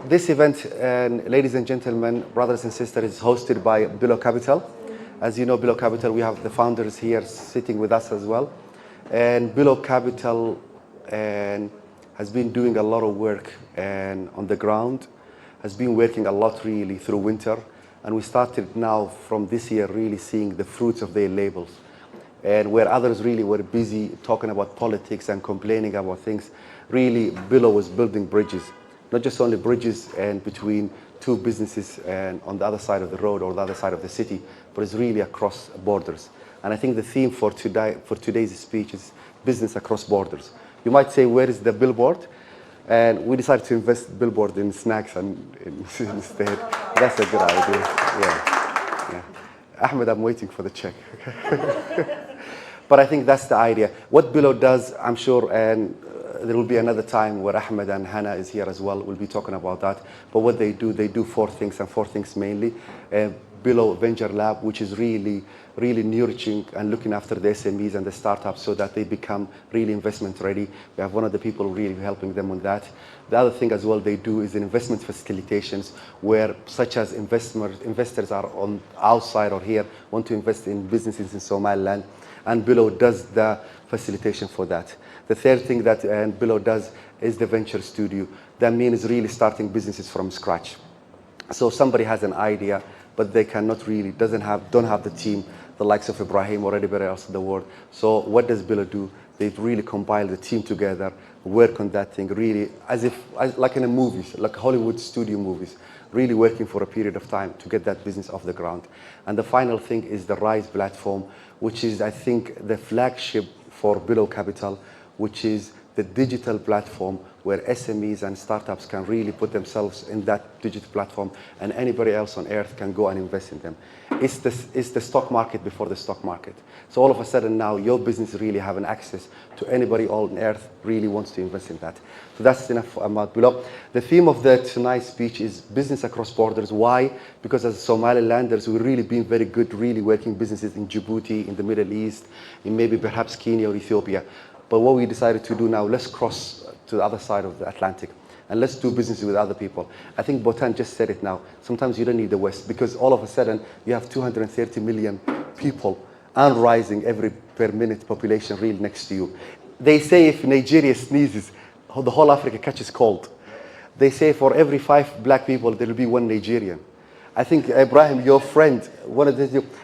This event, ladies and gentlemen, brothers and sisters, is hosted by Billow Capital. As you know, Billow Capital, we have the founders here sitting with us as well. And Billow Capital has been doing a lot of work on the ground, has been working a lot really through winter. And we started now from this year really seeing the fruits of their labels. And where others really were busy talking about politics and complaining about things, really Billow was building bridges. Not just only bridges and between two businesses and on the other side of the road or the other side of the city, but it's really across borders. And I think the theme for today's speech is business across borders. You might say, where is the billboard? And we decided to invest billboard in snacks and instead. That's a good idea. Yeah. Ahmed, I'm waiting for the check. But I think that's the idea. What Billow does, I'm sure, and there will be another time where Ahmed and Hannah is here as well. We'll be talking about that. But what they do four things, and four things mainly. Billow Venture Lab, which is really nurturing and looking after the SMEs and the startups so that they become really investment ready. We have one of the people really helping them on that. The other thing as well they do is investment facilitations, where such as investors are on outside or here want to invest in businesses in Somaliland, and Billow does the facilitation for that. The third thing that Billow does is the venture studio. That means really starting businesses from scratch. So somebody has an idea, but they cannot really, don't have the team, the likes of Ibrahim or anybody else in the world. So what does Billow do? They really compile the team together, work on that thing, really like in the movies, like Hollywood studio movies, really working for a period of time to get that business off the ground. And the final thing is the Rise platform, which is, I think, the flagship for Billow Capital, which is the digital platform where SMEs and startups can really put themselves in that digital platform, and anybody else on earth can go and invest in them. It's the stock market before the stock market. So all of a sudden now your business really have an access to anybody on earth really wants to invest in that. So that's enough about Billow. The theme of tonight's speech is business across borders. Why? Because as Somalilanders, we've really been very good really working businesses in Djibouti, in the Middle East, in maybe perhaps Kenya or Ethiopia. But what we decided to do now, let's cross to the other side of the Atlantic and let's do business with other people. I think Botan just said it now. Sometimes you don't need the West, because all of a sudden you have 230 million people and rising every per minute population really next to you. They say if Nigeria sneezes, the whole Africa catches cold. They say for every 5 black people, there will be 1 Nigerian. I think, Ibrahim, your friend,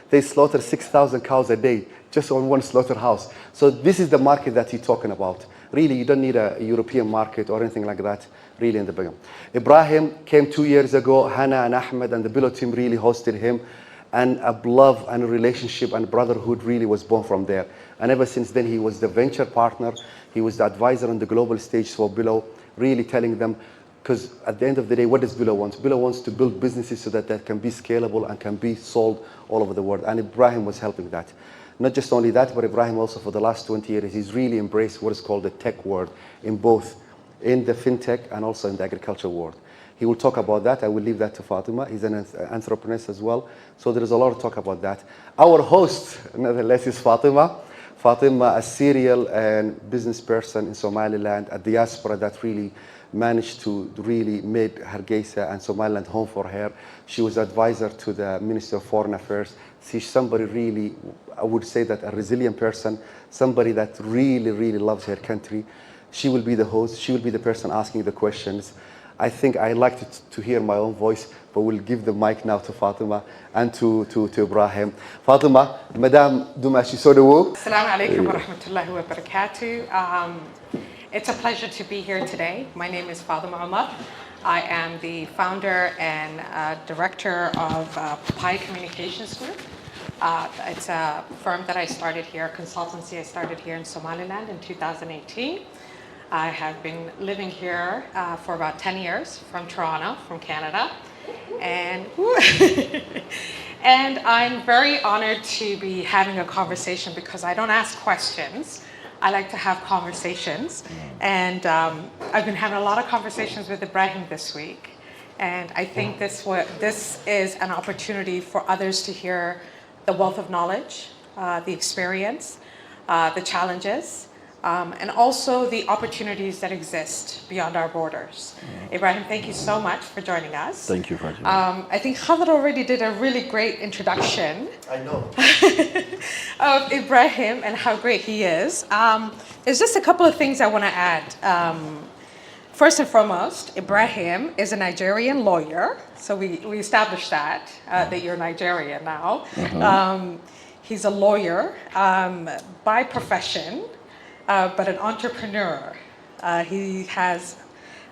they slaughter 6,000 cows a day just on one slaughterhouse. So this is the market that you're talking about. Really, you don't need a European market or anything like that, really, in the beginning. Ibrahim came 2 years ago. Hannah and Ahmed and the Billow team really hosted him. And a love and a relationship and brotherhood really was born from there. And ever since then, he was the venture partner. He was the advisor on the global stage for Billow, really telling them, because at the end of the day, what does Billow want? Billow wants to build businesses so that they can be scalable and can be sold all over the world. And Ibrahim was helping that. Not just only that, but Ibrahim also for the last 20 years, he's really embraced what is called the tech world in both in the fintech and also in the agriculture world. He will talk about that. I will leave that to Fatima. He's an entrepreneur as well. So there is a lot to talk about that. Our host, nonetheless, is Fatima. Fatima, a serial and business person in Somaliland, a diaspora that really managed to really make Hargeisa and Somaliland home for her. She was advisor to the Minister of Foreign Affairs. She's somebody really, I would say that a resilient person, somebody that really loves her country. She will be the host. She will be the person asking the questions. I think I like to hear my own voice, but we'll give the mic now to Fatima and to Ibrahim. Fatima, Madame Dumashi Sodawu. Assalamu alaikum wa rahmatullahi wa barakatuh. It's a pleasure to be here today. My name is Fatima Omar. I am the founder and director of Pi Communications Group. It's a firm that I started here, a consultancy I started here in Somaliland in 2018. I have been living here for about 10 years from Toronto, from Canada. And, and I'm very honored to be having a conversation because I don't ask questions. I like to have conversations. And I've been having a lot of conversations with Ibrahim this week. And I think this is an opportunity for others to hear the wealth of knowledge, the experience, the challenges, and also the opportunities that exist beyond our borders. Ibrahim, thank you so much for joining us. Thank you, Fatima. I think Khalid already did a really great introduction I know. of Ibrahim and how great he is. There's just a couple of things I want to add. First and foremost, Ibrahim is a Nigerian lawyer, so we established that you're Nigerian now. He's a lawyer by profession, but an entrepreneur. He has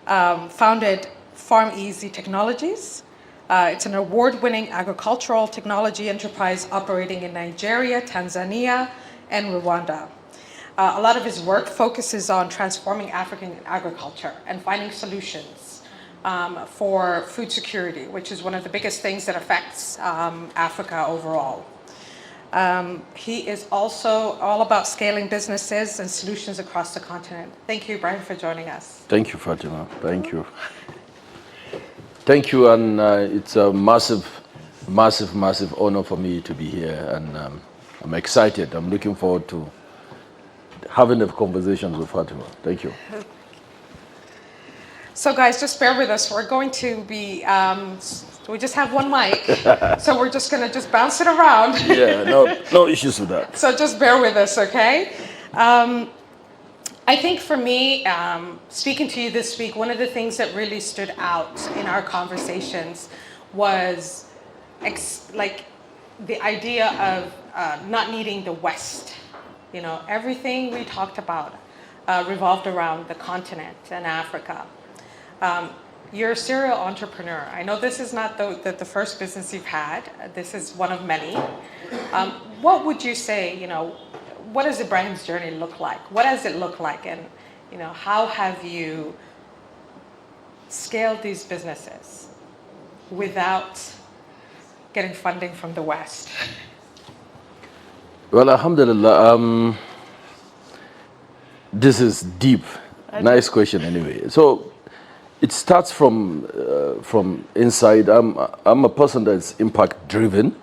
founded Farm Easy Technologies. It's an award-winning agricultural technology enterprise operating in Nigeria, Tanzania, and Rwanda. A lot of his work focuses on transforming African agriculture and finding solutions for food security, which is one of the biggest things that affects Africa overall. He is also all about scaling businesses and solutions across the continent. Thank you, Ibrahim, for joining us. Thank you, Fatima. Thank you. Thank you, and it's a massive, massive, massive honor for me to be here, and I'm excited. I'm looking forward to having the conversations with Fatima. Thank you. So guys, just bear with us. We're going to be, we just have one mic, so we're just going to just bounce it around. Yeah, no issues with that. So just bear with us, okay? I think for me, speaking to you this week, one of the things that really stood out in our conversations was like the idea of not needing the West. You know, everything we talked about revolved around the continent and Africa. You're a serial entrepreneur. I know this is not the first business you've had. This is one of many. What would you say, you know, what does Ibrahim's journey look like? What does it look like? And, you know, how have you scaled these businesses without getting funding from the West? Well, alhamdulillah, this is deep. Nice question anyway. So it starts from inside. I'm a person that's impact driven.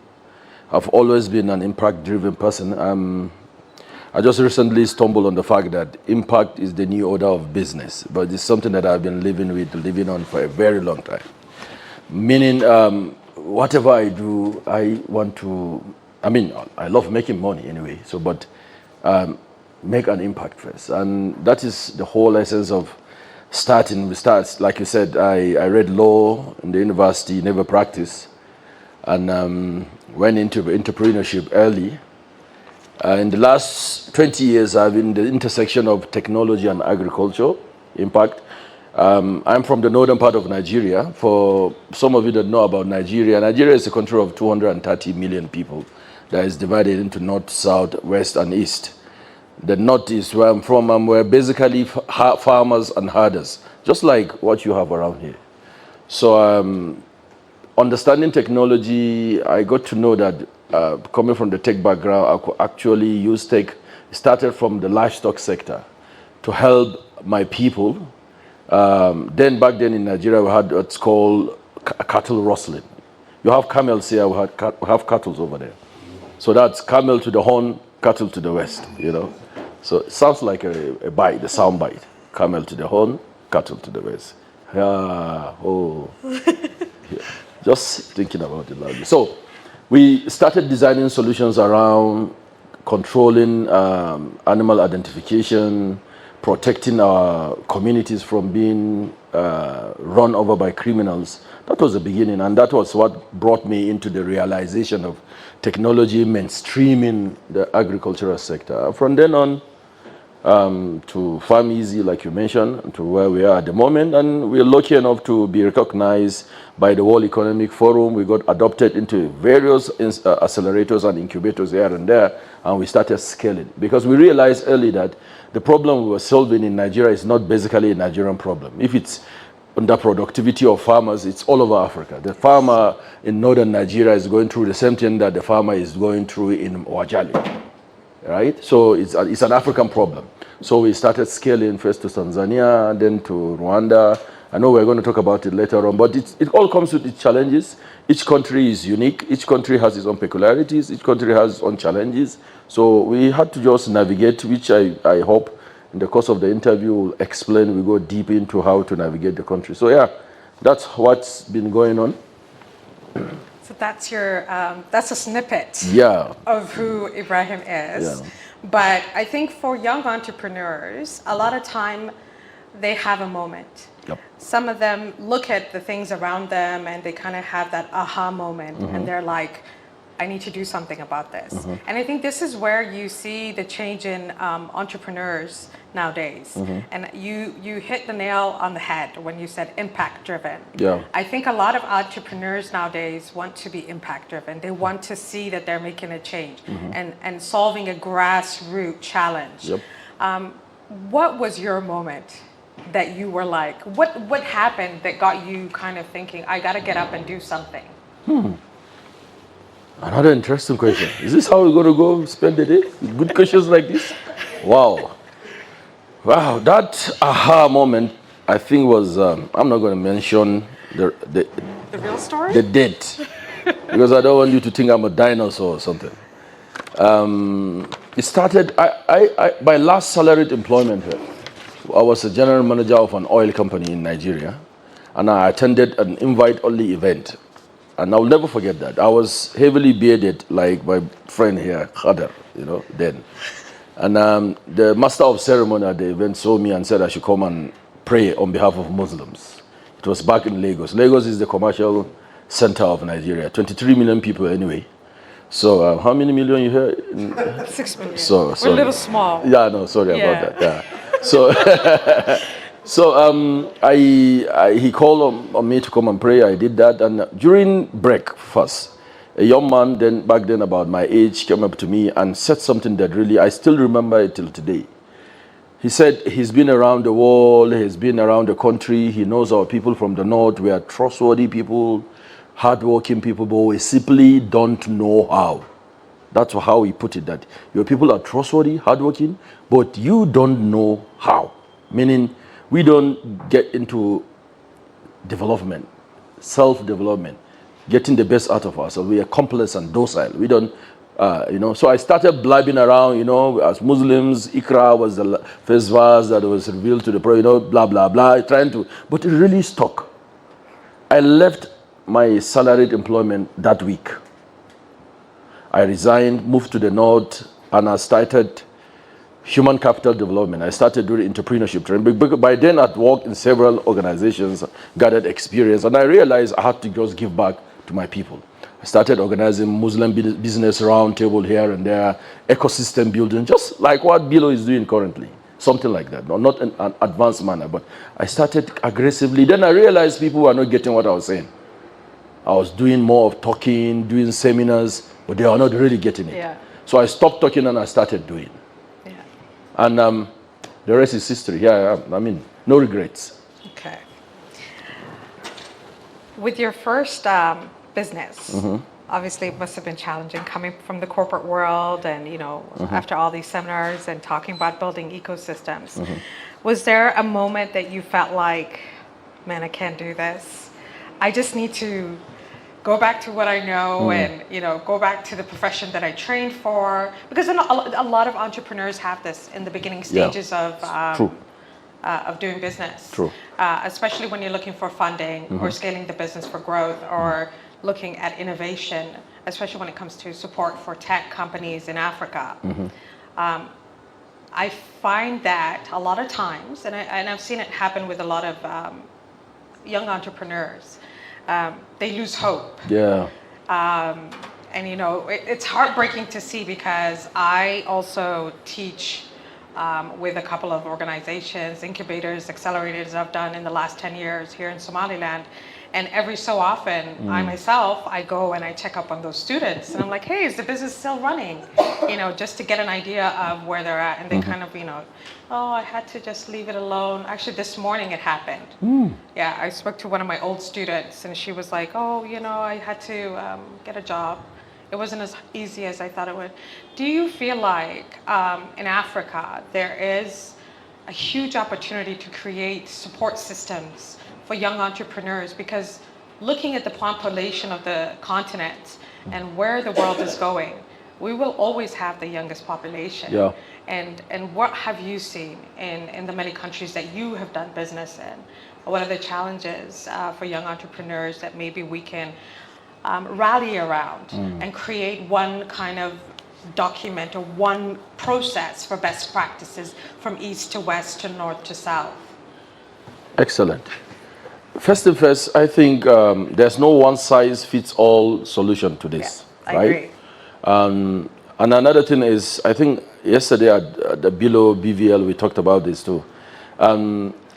I've always been an impact driven person. I just recently stumbled on the fact that impact is the new order of business, but it's something that I've been living on for a very long time. Meaning, whatever I do, I want to, I mean, I love making money anyway, so, but make an impact first. And that is the whole essence of starting. We start, like you said, I read law in the university, never practiced, and went into entrepreneurship early. In the last 20 years, I've been in the intersection of technology and agriculture, impact. I'm from the northern part of Nigeria. For some of you that know about Nigeria, Nigeria is a country of 230 million people that is divided into north, south, west, and east. The north is where I'm from, and we're basically farmers and herders, just like what you have around here. So understanding technology, I got to know that coming from the tech background, I could actually use tech, started from the livestock sector to help my people. Then back then in Nigeria, we had what's called cattle rustling. You have camels here, we have cattle over there. So that's camel to the horn, cattle to the west, you know. So it sounds like a bite, the sound bite. Camel to the horn, cattle to the west. Yeah, oh. Yeah. Just thinking about it loudly. So we started designing solutions around controlling animal identification, protecting our communities from being run over by criminals. That was the beginning, and that was what brought me into the realization of technology mainstreaming the agricultural sector. From then on, to Farm Easy, like you mentioned, to where we are at the moment, and we're lucky enough to be recognized by the World Economic Forum. We got adopted into various accelerators and incubators here and there, and we started scaling because we realized early that the problem we were solving in Nigeria is not basically a Nigerian problem. If it's under productivity of farmers, it's all over Africa. The farmer in northern Nigeria is going through the same thing that the farmer is going through in Wajali, right? So it's an African problem. So we started scaling first to Tanzania, then to Rwanda. I know we're going to talk about it later on, but it all comes with its challenges. Each country is unique. Each country has its own peculiarities. Each country has its own challenges. So we had to just navigate, which I hope in the course of the interview, we'll explain, we go deep into how to navigate the country. So yeah, that's what's been going on. So that's your that's a snippet Yeah. of who Ibrahim is. Yeah. But I think for young entrepreneurs, a lot of time they have a moment. Yep. Some of them look at the things around them and they kind of have that aha moment and they're like, I need to do something about this. And I think this is where you see the change in entrepreneurs nowadays. And you hit the nail on the head when you said impact driven. Yeah. I think a lot of entrepreneurs nowadays want to be impact driven. They want to see that they're making a change and solving a grassroots challenge. Yep. What was your moment that you were like, what happened that got you kind of thinking, I got to get up and do something? Another interesting question. Is this how we're going to go spend the day? With good questions like this? Wow. Wow, that aha moment, I think was, I'm not going to mention the The real story? the date, because I don't want you to think I'm a dinosaur or something. It started, my last salaried employment here, I was a general manager of an oil company in Nigeria, and I attended an invite-only event. And I'll never forget that. I was heavily bearded, like my friend here, Khader, then. And the master of ceremony at the event saw me and said I should come and pray on behalf of Muslims. It was back in Lagos. Lagos is the commercial center of Nigeria. 23 million people anyway. So how many million you hear? 6 million. So We're a little small. Yeah, no, sorry Yeah. about that. Yeah. So, he called on me to come and pray. I did that, and during breakfast, a young man back then about my age came up to me and said something that really I still remember it till today. He said he's been around the world, he's been around the country, he knows our people from the north. We are trustworthy people, hardworking people, but we simply don't know how. That's how he put it, that your people are trustworthy, hardworking, but you don't know how. Meaning, we don't get into development, self-development, getting the best out of ourselves. We are complex and docile. We don't, So I started blabbing around, as Muslims. Iqra was the first verse that was revealed to the Prophet, blah, blah, blah, but it really stuck. I left my salaried employment that week. I resigned, moved to the north, and I started human capital development. I started doing entrepreneurship training. By then, I'd worked in several organizations, gathered experience, and I realized I had to just give back to my people. I started organizing Muslim business roundtable here and there, ecosystem building, just like what Bilo is doing currently. Something like that. No, not in an advanced manner, but I started aggressively. Then I realized people were not getting what I was saying. I was doing more of talking, doing seminars, but they are not really getting it. Yeah. So I stopped talking and I started doing. Yeah. And the rest is history. Yeah, I mean, no regrets. Okay. With your first business, obviously it must have been challenging coming from the corporate world and, after all these seminars and talking about building ecosystems. Was there a moment that you felt like, man, I can't do this? I just need to go back to what I know and, go back to the profession that I trained for? Because a lot of entrepreneurs have this in the beginning stages of doing business. True. Especially when you're looking for funding or scaling the business for growth or looking at innovation, especially when it comes to support for tech companies in Africa. I find that a lot of times, and I've seen it happen with a lot of young entrepreneurs, they lose hope. Yeah. And it's heartbreaking to see because I also teach with a couple of organizations, incubators, accelerators I've done in the last 10 years here in Somaliland. And every so often, I go and I check up on those students. And I'm like, hey, is the business still running? Just to get an idea of where they're at. And they kind of, oh, I had to just leave it alone. Actually, this morning it happened. Yeah, I spoke to one of my old students and she was like, oh, I had to get a job. It wasn't as easy as I thought it would. Do you feel like in Africa, there is a huge opportunity to create support systems for young entrepreneurs? Because looking at the population of the continent and where the world is going, we will always have the youngest population. Yeah. And what have you seen in the many countries that you have done business in? What are the challenges for young entrepreneurs that maybe we can rally around and create one kind of document or one process for best practices from east to west to north to south? Excellent. First and first, I think there's no one-size-fits-all solution to this, I right? agree. And another thing is, I think yesterday at the Below BVL, we talked about this too.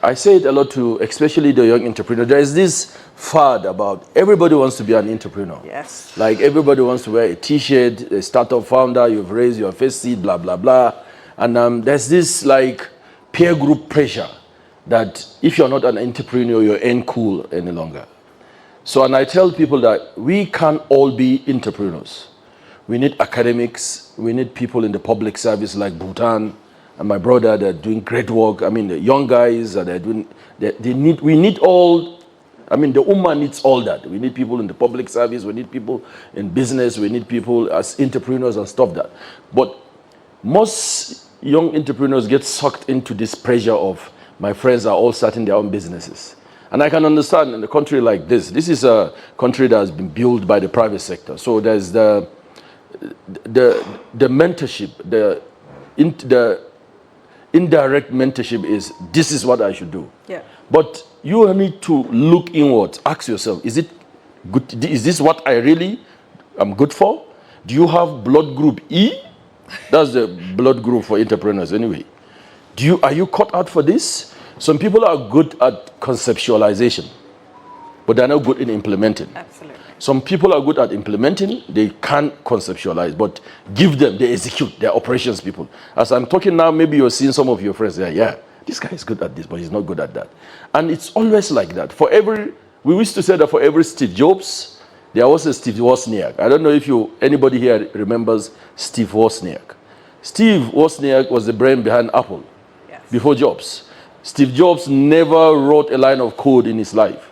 I say it a lot to, especially the young entrepreneur. There is this fad about everybody wants to be an entrepreneur. Yes. Like everybody wants to wear a T-shirt, a startup founder, you've raised your first seed, blah, blah, blah. And there's this like peer group pressure that if you're not an entrepreneur, you ain't cool any longer. So, and I tell people that we can't all be entrepreneurs. We need academics, we need people in the public service like Bhutan and my brother, they're doing great work. I mean, the young guys, they're doing, we need all, I mean, the Ummah needs all that. We need people in the public service, we need people in business, we need people as entrepreneurs and stuff that. But most young entrepreneurs get sucked into this pressure of, my friends are all starting their own businesses. And I can understand in a country like this is a country that has been built by the private sector. So there's the mentorship, the indirect mentorship is, this is what I should do. Yeah. But you need to look inward, ask yourself, is it good? Is this what I really am good for? Do you have blood group E? That's the blood group for entrepreneurs anyway. Are you cut out for this? Some people are good at conceptualization, but they're not good in implementing. Absolutely. Some people are good at implementing, they can't conceptualize, but give them, they execute, they're operations people. As I'm talking now, maybe you're seeing some of your friends there, yeah, this guy is good at this, but he's not good at that. And it's always like that. We used to say that for every Steve Jobs, there was a Steve Wozniak. I don't know if anybody here remembers Steve Wozniak. Steve Wozniak was the brain behind Apple before Jobs. Steve Jobs never wrote a line of code in his life.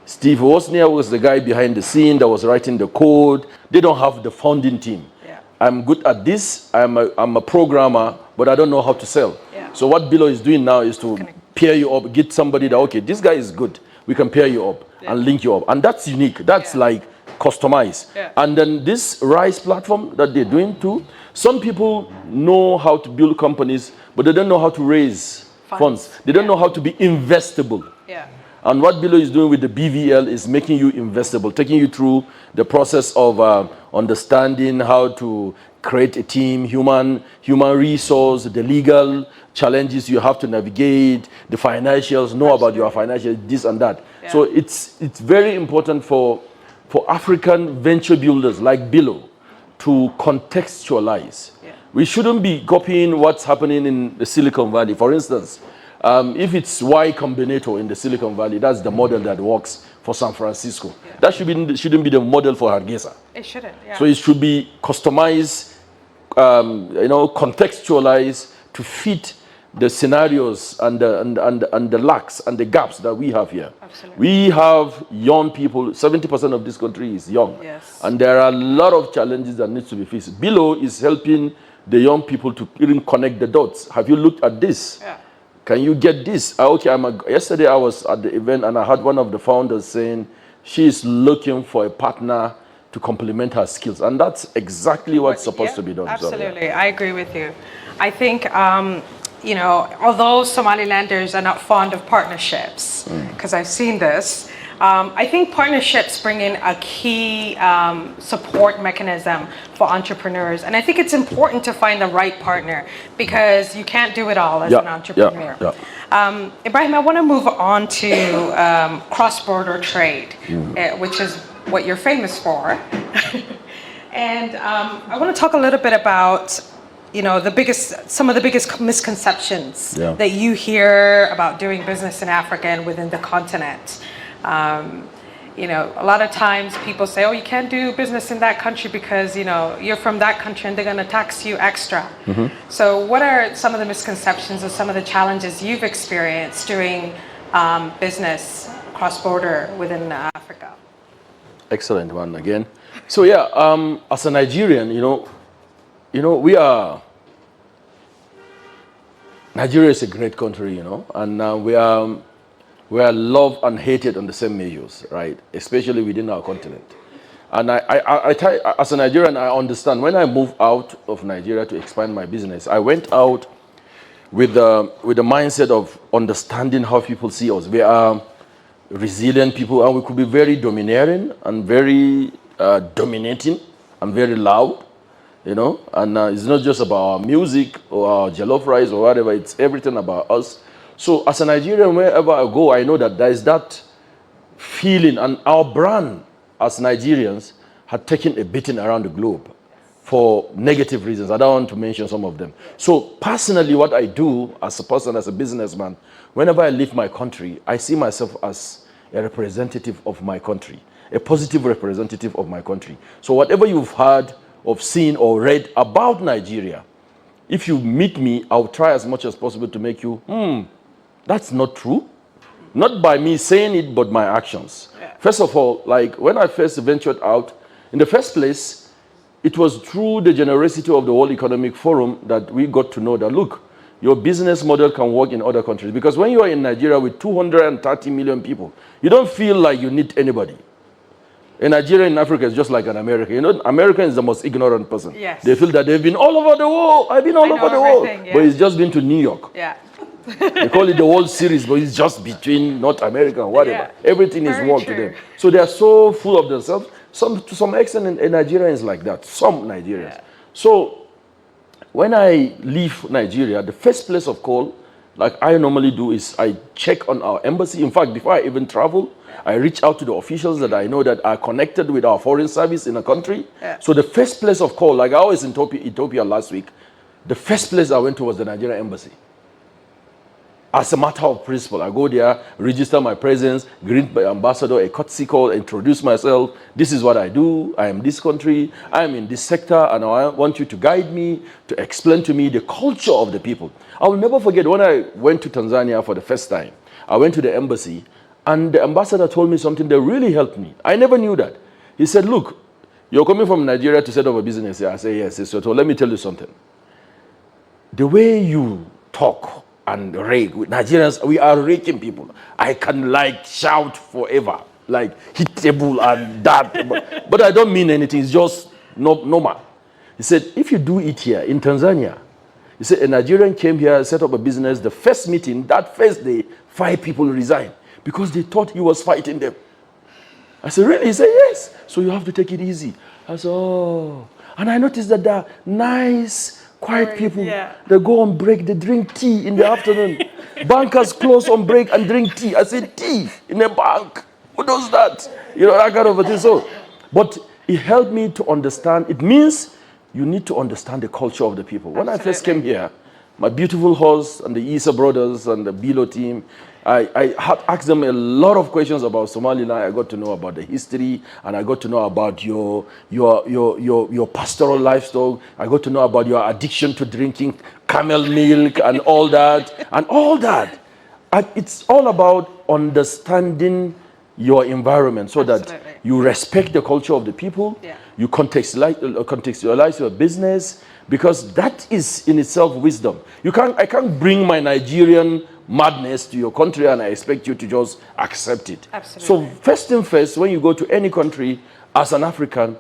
Steve Wozniak was the guy behind the scene that was writing the code. They don't have the founding team. Yeah. I'm good at this. I'm a programmer, but I don't know how to sell. Yeah. So what Below is doing now is to pair you up, get somebody that, okay, this guy is good. We can pair you up and link you up. And that's unique. That's like customized. Yeah. And then this RISE platform that they're doing too, some people know how to build companies, but they don't know how to raise funds. They don't know how to be investable. Yeah. And what Below is doing with the BVL is making you investable, taking you through the process of understanding how to create a team, human resource, the legal challenges you have to navigate, the financials, know about your financials, this and that. Yeah. So it's very important for African venture builders like Below to contextualize. Yeah. We shouldn't be copying what's happening in the Silicon Valley. For instance, if it's Y Combinator in the Silicon Valley, that's the model that works for San Francisco. Yeah. That shouldn't be the model for Hargeisa. It shouldn't, yeah. So it should be customized, contextualized to fit the scenarios and the lacks and the gaps that we have here. Absolutely. We have young people, 70% of this country is young. Yes. And there are a lot of challenges that need to be faced. Below is helping the young people to even connect the dots. Have you looked at this? Yeah. Can you get this? Yesterday I was at the event and I had one of the founders saying she is looking for a partner to complement her skills. And that's exactly what's supposed to be done. Absolutely. I agree with you. I think, although Somalilanders are not fond of partnerships, because I've seen this, I think partnerships bring in a key support mechanism for entrepreneurs. And I think it's important to find the right partner because you can't do it all as an entrepreneur. Ibrahim, I want to move on to cross-border trade, which is what you're famous for. And I want to talk a little bit about some of the biggest misconceptions that you hear about doing business in Africa and within the continent. A lot of times people say, oh, you can't do business in that country because, you're from that country and they're going to tax you extra. Mm-hmm. So what are some of the misconceptions or some of the challenges you've experienced doing business cross-border within Africa? Excellent one again. So as a Nigerian, you know, Nigeria is a great country, you know, and we are loved and hated on the same measures, right? Especially within our continent. And as a Nigerian, I understand. When I moved out of Nigeria to expand my business, I went out with the mindset of understanding how people see us. We are resilient people, and we could be very domineering and very dominating and very loud, you know. And it's not just about our music or our jollof rice or whatever. It's everything about us. So as a Nigerian, wherever I go, I know that there is that feeling, and our brand as Nigerians had taken a beating around the globe for negative reasons. I don't want to mention some of them. So personally, what I do as a person, as a businessman, whenever I leave my country, I see myself as a representative of my country, a positive representative of my country. So whatever you've heard or seen or read about Nigeria, if you meet me, I'll try as much as possible to make you, that's not true. Not by me saying it, but my actions. Yeah. First of all, like when I first ventured out, in the first place, it was through the generosity of the World Economic Forum that we got to know that, look, your business model can work in other countries. Because when you are in Nigeria with 230 million people, you don't feel like you need anybody. In Nigeria, in Africa, is just like an American. You know, American is the most ignorant person. Yes. They feel that they've been all over the world. I've been all over the world. Yeah. But he's just been to New York. Yeah. They call it the World Series, but it's just between North America and whatever. Yeah. Everything is one to them. So they are so full of themselves. To some extent, in Nigerians like that. Some Nigerians. Yeah. So when I leave Nigeria, the first place of call, like I normally do, is I check on our embassy. In fact, before I even travel, I reach out to the officials that I know that are connected with our foreign service in a country. Yeah. So the first place of call, like I was in Ethiopia last week, the first place I went to was the Nigerian embassy. As a matter of principle, I go there, register my presence, greet my ambassador, a courtesy call, introduce myself. This is what I do. I am this country. I am in this sector, and I want you to guide me, to explain to me the culture of the people. I will never forget when I went to Tanzania for the first time. I went to the embassy, and the ambassador told me something that really helped me. I never knew that. He said, look, you're coming from Nigeria to set up a business here. I said, yes. So let me tell you something. The way you talk and rake with Nigerians, we are raking people. I can like shout forever, like hit table and that, but I don't mean anything. It's just normal. He said, if you do it here in Tanzania, he said a Nigerian came here, set up a business. The first meeting, that first day, 5 people resigned because they thought he was fighting them. I said, really? He said, yes. So you have to take it easy. I said, oh. And I noticed that they're nice, quiet people. Yeah. They go on break, they drink tea in the afternoon. Bankers close on break and drink tea. I said, tea in a bank? Who does that? You know, that kind of a thing. So, but it helped me to understand. It means you need to understand the culture of the people. When I first came here, my beautiful host and the Isa brothers and the Bilo team, I had asked them a lot of questions about Somaliland. I got to know about the history, and I got to know about your pastoral lifestyle. I got to know about your addiction to drinking camel milk and all that. And it's all about understanding your environment so that you respect the culture of the people. Yeah. You contextualize your business, because that is in itself wisdom. I can't bring my Nigerian madness to your country and I expect you to just accept it. Absolutely. So first thing first, when you go to any country as an African,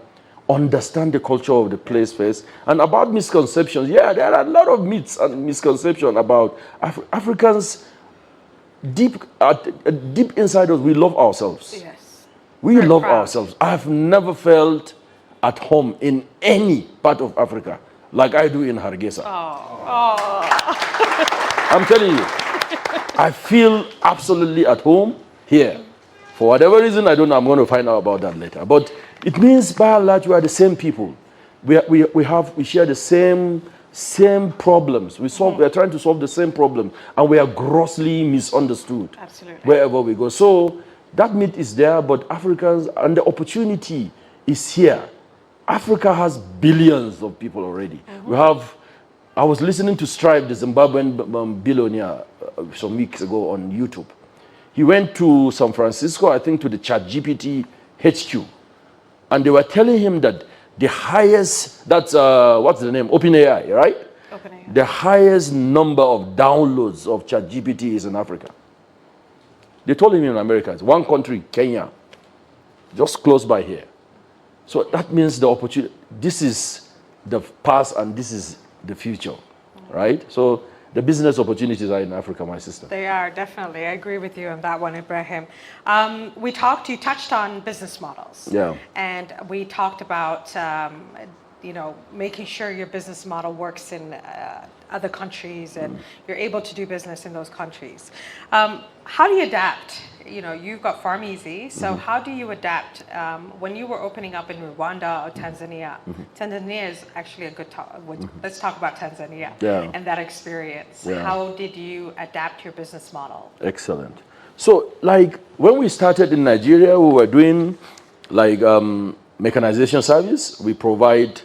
understand the culture of the place first. And about misconceptions, yeah, there are a lot of myths and misconceptions about Africans. Deep inside us, we love ourselves. Yes. We love ourselves. I've never felt at home in any part of Africa like I do in Hargeisa. I'm telling you, I feel absolutely at home here. For whatever reason, I don't know. I'm going to find out about that later. But it means, by and large, we are the same people. We share the same problems. We are trying to solve the same problem, and we are grossly misunderstood. Absolutely. Wherever we go. So that myth is there, but Africans, and the opportunity is here. Africa has billions of people already. I was listening to Strive, the Zimbabwean billionaire, some weeks ago on YouTube. He went to San Francisco, I think to the ChatGPT HQ, and they were telling him that the highest, that's, what's the name? OpenAI, right? OpenAI. The highest number of downloads of ChatGPT is in Africa. They told me in America, it's one country, Kenya, just close by here. So that means the opportunity, this is the past and this is the future, right? So the business opportunities are in Africa, my sister. They are, definitely. I agree with you on that one, Ibrahim. You touched on business models. Yeah. And we talked about, making sure your business model works in other countries and you're able to do business in those countries. How do you adapt? You've got PharmEasy, so how do you adapt when you were opening up in Rwanda or Tanzania? Tanzania is actually a good talk. Let's talk about Tanzania and that experience. Yeah. How did you adapt your business model? Excellent. So, like, when we started in Nigeria, we were doing, like, mechanization service. We provide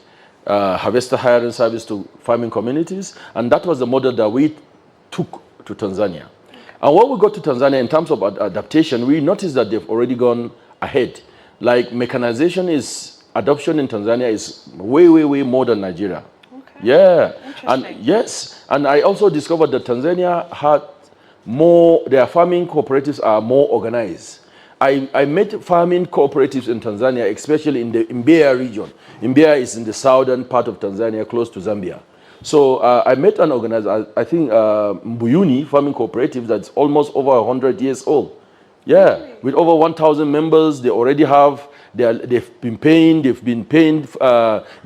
harvester hiring service to farming communities, and that was the model that we took to Tanzania. And when we got to Tanzania, in terms of adaptation, we noticed that they've already gone ahead. Like, mechanization adoption in Tanzania is way, way, way more than Nigeria. Okay. Yeah. Interesting. And yes, and I also discovered that Tanzania had their farming cooperatives are more organized. I met farming cooperatives in Tanzania, especially in the Mbeya region. Mbeya is in the southern part of Tanzania, close to Zambia. So I met an organizer, I think Mbuyuni Farming Cooperative, that's almost over 100 years old. Yeah, really? With over 1,000 members, they already have, they've been paying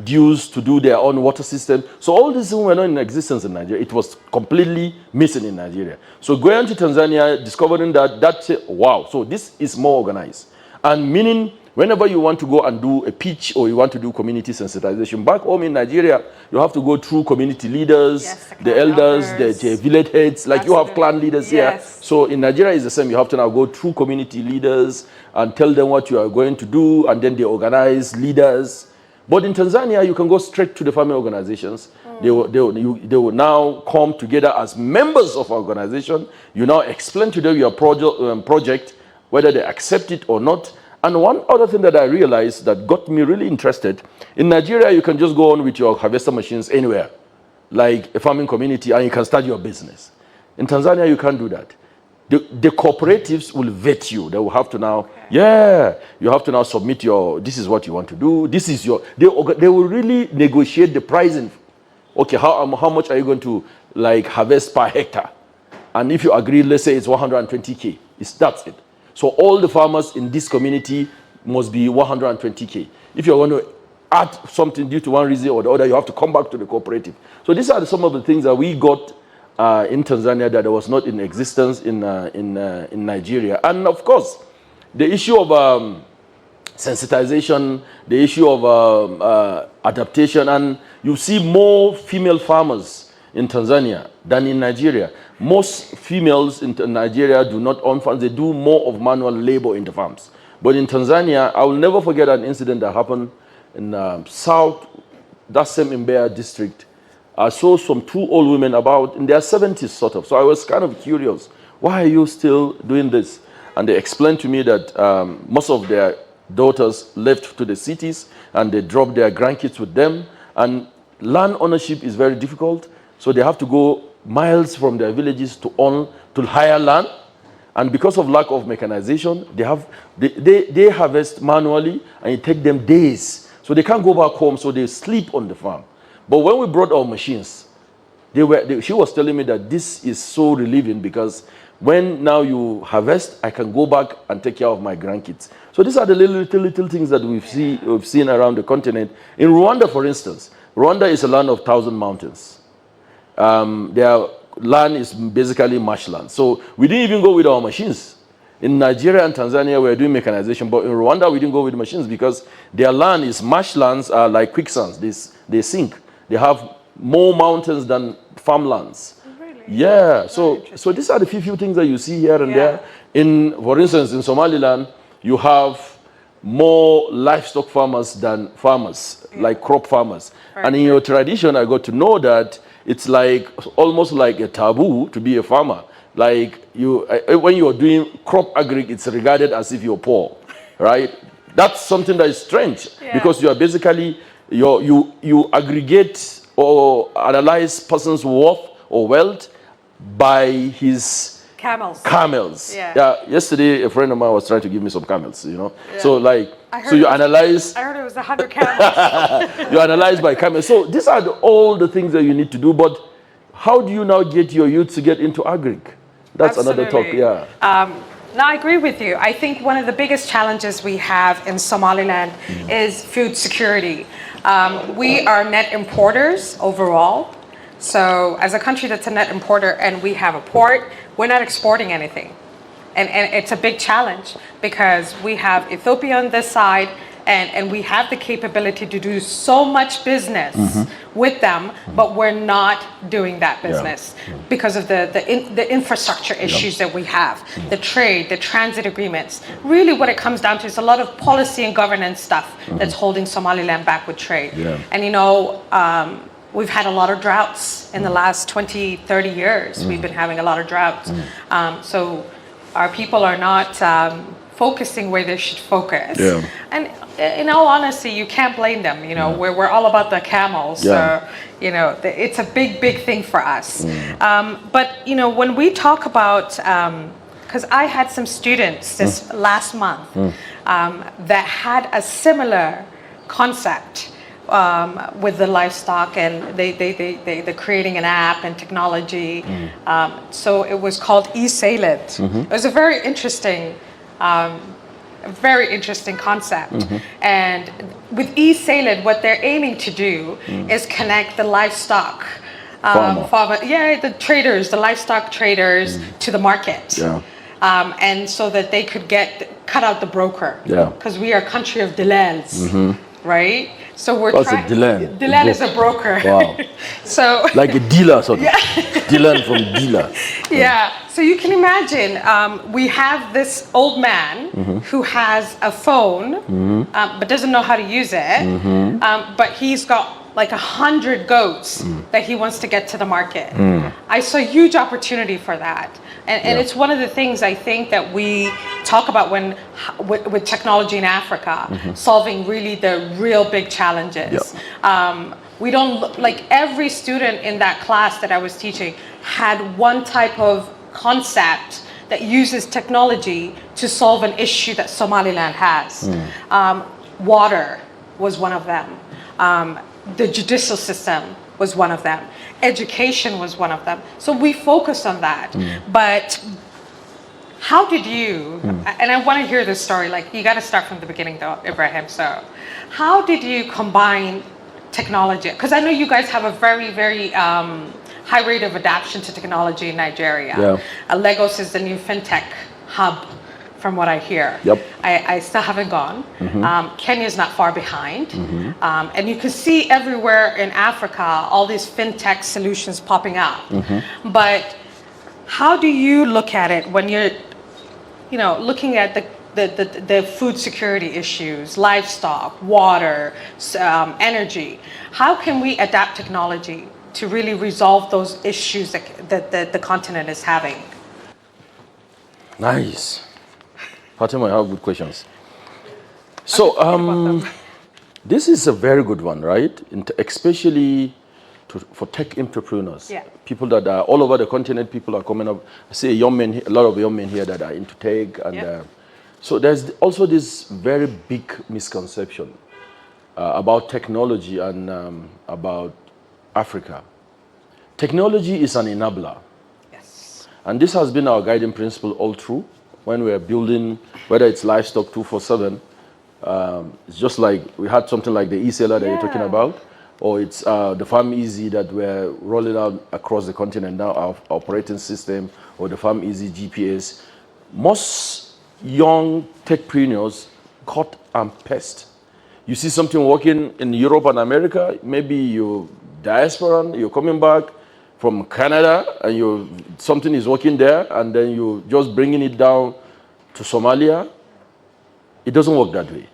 dues to do their own water system. So all these things were not in existence in Nigeria. It was completely missing in Nigeria. So going to Tanzania, discovering that's wow, so this is more organized. And meaning, whenever you want to go and do a pitch or you want to do community sensitization, back home in Nigeria, you have to go through community leaders, the elders, the village heads, like you have clan leaders here. So in Nigeria it's the same. You have to now go through community leaders and tell them what you are going to do, and then they organize leaders. But in Tanzania, you can go straight to the farming organizations. They will now come together as members of our organization. You now explain to them your project, whether they accept it or not. And one other thing that I realized that got me really interested, in Nigeria, you can just go on with your harvester machines anywhere, like a farming community, and you can start your business. In Tanzania, you can't do that. The cooperatives will vet you. They will have to now, you have to now submit this is what you want to do. This is they will really negotiate the pricing. Okay, how much are you going to, like, harvest per hectare? And if you agree, let's say it's 120K, that's it. So all the farmers in this community must be 120K. If you're going to add something due to one reason or the other, you have to come back to the cooperative. So these are some of the things that we got in Tanzania that was not in existence in Nigeria. And of course, the issue of sensitization, the issue of adaptation, and you see more female farmers in Tanzania than in Nigeria. Most females in Nigeria do not own farms. They do more of manual labor in the farms. But in Tanzania, I will never forget an incident that happened in south, that same Mbeya district. I saw some two old women in their 70s sort of. So I was kind of curious, why are you still doing this? And they explained to me that most of their daughters left to the cities and they dropped their grandkids with them. And land ownership is very difficult. So they have to go miles from their villages to hire land. And because of lack of mechanization, they harvest manually and it takes them days. So they can't go back home, so they sleep on the farm. But when we brought our machines, she was telling me that this is so relieving because when now you harvest, I can go back and take care of my grandkids. So these are the little things that we've seen around the continent. In Rwanda, for instance, Rwanda is a land of 1,000 mountains. Their land is basically marshland. So we didn't even go with our machines. In Nigeria and Tanzania, we were doing mechanization, but in Rwanda, we didn't go with machines because their land is marshlands are like quicksands. They sink. They have more mountains than farmlands. Really? Yeah. So these are the few things that you see here and there. For instance, in Somaliland, you have more livestock farmers than farmers, like crop farmers. Right. And in your tradition, I got to know that it's like almost like a taboo to be a farmer. Like when you're doing crop agri, it's regarded as if you're poor, right? That's something that is strange because you are basically You aggregate or analyze person's worth or wealth by his camels. Yeah. Yesterday, a friend of mine was trying to give me some camels. Yeah. So like, so you analyze. I heard it was 100 camels. You analyze by camels. So these are all the things that you need to do. But how do you now get your youth to get into agric? That's another talk. Absolutely. Yeah. No, I agree with you. I think one of the biggest challenges we have in Somaliland is food security. We are net importers overall. So as a country that's a net importer and we have a port, we're not exporting anything. And it's a big challenge because we have Ethiopia on this side and we have the capability to do so much business with them, but we're not doing that business because of the infrastructure issues that we have, the trade, the transit agreements. Really what it comes down to is a lot of policy and governance stuff that's holding Somaliland back with trade. Yeah. And we've had a lot of droughts in the last 20, 30 years. We've been having a lot of droughts. So our people are not focusing where they should focus. Yeah. And in all honesty, you can't blame them. We're all about the camels. Yeah. So, it's a big, big thing for us. But, when we talk about, because I had some students this last month that had a similar concept with the livestock, and they're creating an app and technology. So it was called eSalad. It was a very interesting concept. And with eSalad, what they're aiming to do is connect the livestock the traders, the livestock traders to the market. Yeah. And so that they could cut out the broker. Yeah. Because we are a country of delals, right? So we're What's a trying. Dilan? Dilan is a broker. Wow. So Like a dealer, sort of. Dilan from dealer. yeah. So you can imagine, we have this old man who has a phone, but doesn't know how to use it. But he's got like 100 goats that he wants to get to the market. I saw a huge opportunity for that. And it's one of the things I think that we talk about with technology in Africa, solving really the real big challenges. We don't, like every student in that class that I was teaching had one type of concept that uses technology to solve an issue that Somaliland has. Water was one of them. The judicial system was one of them. Education was one of them. So we focused on that. But how did you, and I want to hear this story, like you got to start from the beginning though, Ibrahim. So how did you combine technology? Because I know you guys have a very, very high rate of adoption to technology in Nigeria. Lagos is the new fintech hub, from what I hear. I still haven't gone. Kenya is not far behind. And you can see everywhere in Africa all these fintech solutions popping up. But how do you look at it when you're looking at the food security issues, livestock, water, energy? How can we adapt technology to really resolve those issues that the continent is having? Nice. Fatima, I have good questions. So, this is a very good one, right? Especially for tech entrepreneurs. People that are all over the continent, people are coming up. I see a lot of young men here that are into tech. And so there's also this very big misconception about technology and about Africa. Technology is an enabler. And this has been our guiding principle all through. When we are building, whether it's livestock 247, it's just like we had something like the eSalar that you're talking about, or it's the Farm Easy that we're rolling out across the continent now, our operating system, or the Farm Easy GPS. Most young techpreneurs cut and paste. You see something working in Europe and America, maybe you're diasporan, you're coming back from Canada, and something is working there, and then you're just bringing it down to Somalia. It doesn't work that way.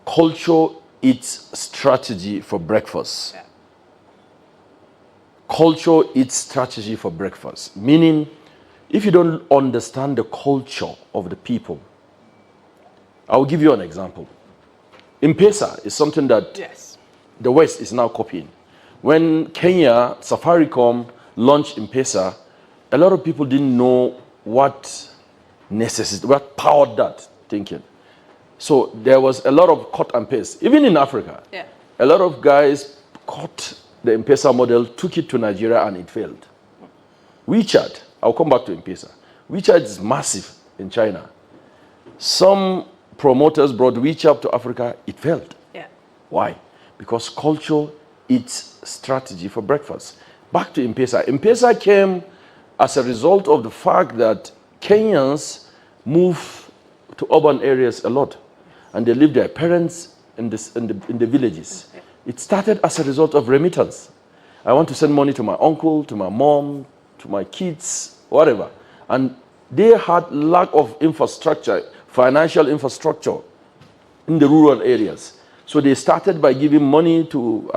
Culture eats strategy for breakfast. Culture eats strategy for breakfast. Meaning, if you don't understand the culture of the people, I'll give you an example. M-Pesa is something that the West is now copying. When Kenya, Safaricom launched M-Pesa, a lot of people didn't know what powered that thinking. So there was a lot of cut and paste. Even in Africa, a lot of guys caught the M-Pesa model, took it to Nigeria, and it failed. WeChat, I'll come back to M-Pesa. WeChat is massive in China. Some promoters brought WeChat to Africa, it failed. Why? Because culture eats strategy for breakfast. Back to M-Pesa. M-Pesa came as a result of the fact that Kenyans move to urban areas a lot, and they leave their parents in the villages. It started as a result of remittance. I want to send money to my uncle, to my mom, to my kids, whatever. And they had lack of infrastructure, financial infrastructure in the rural areas. So they started by giving money to,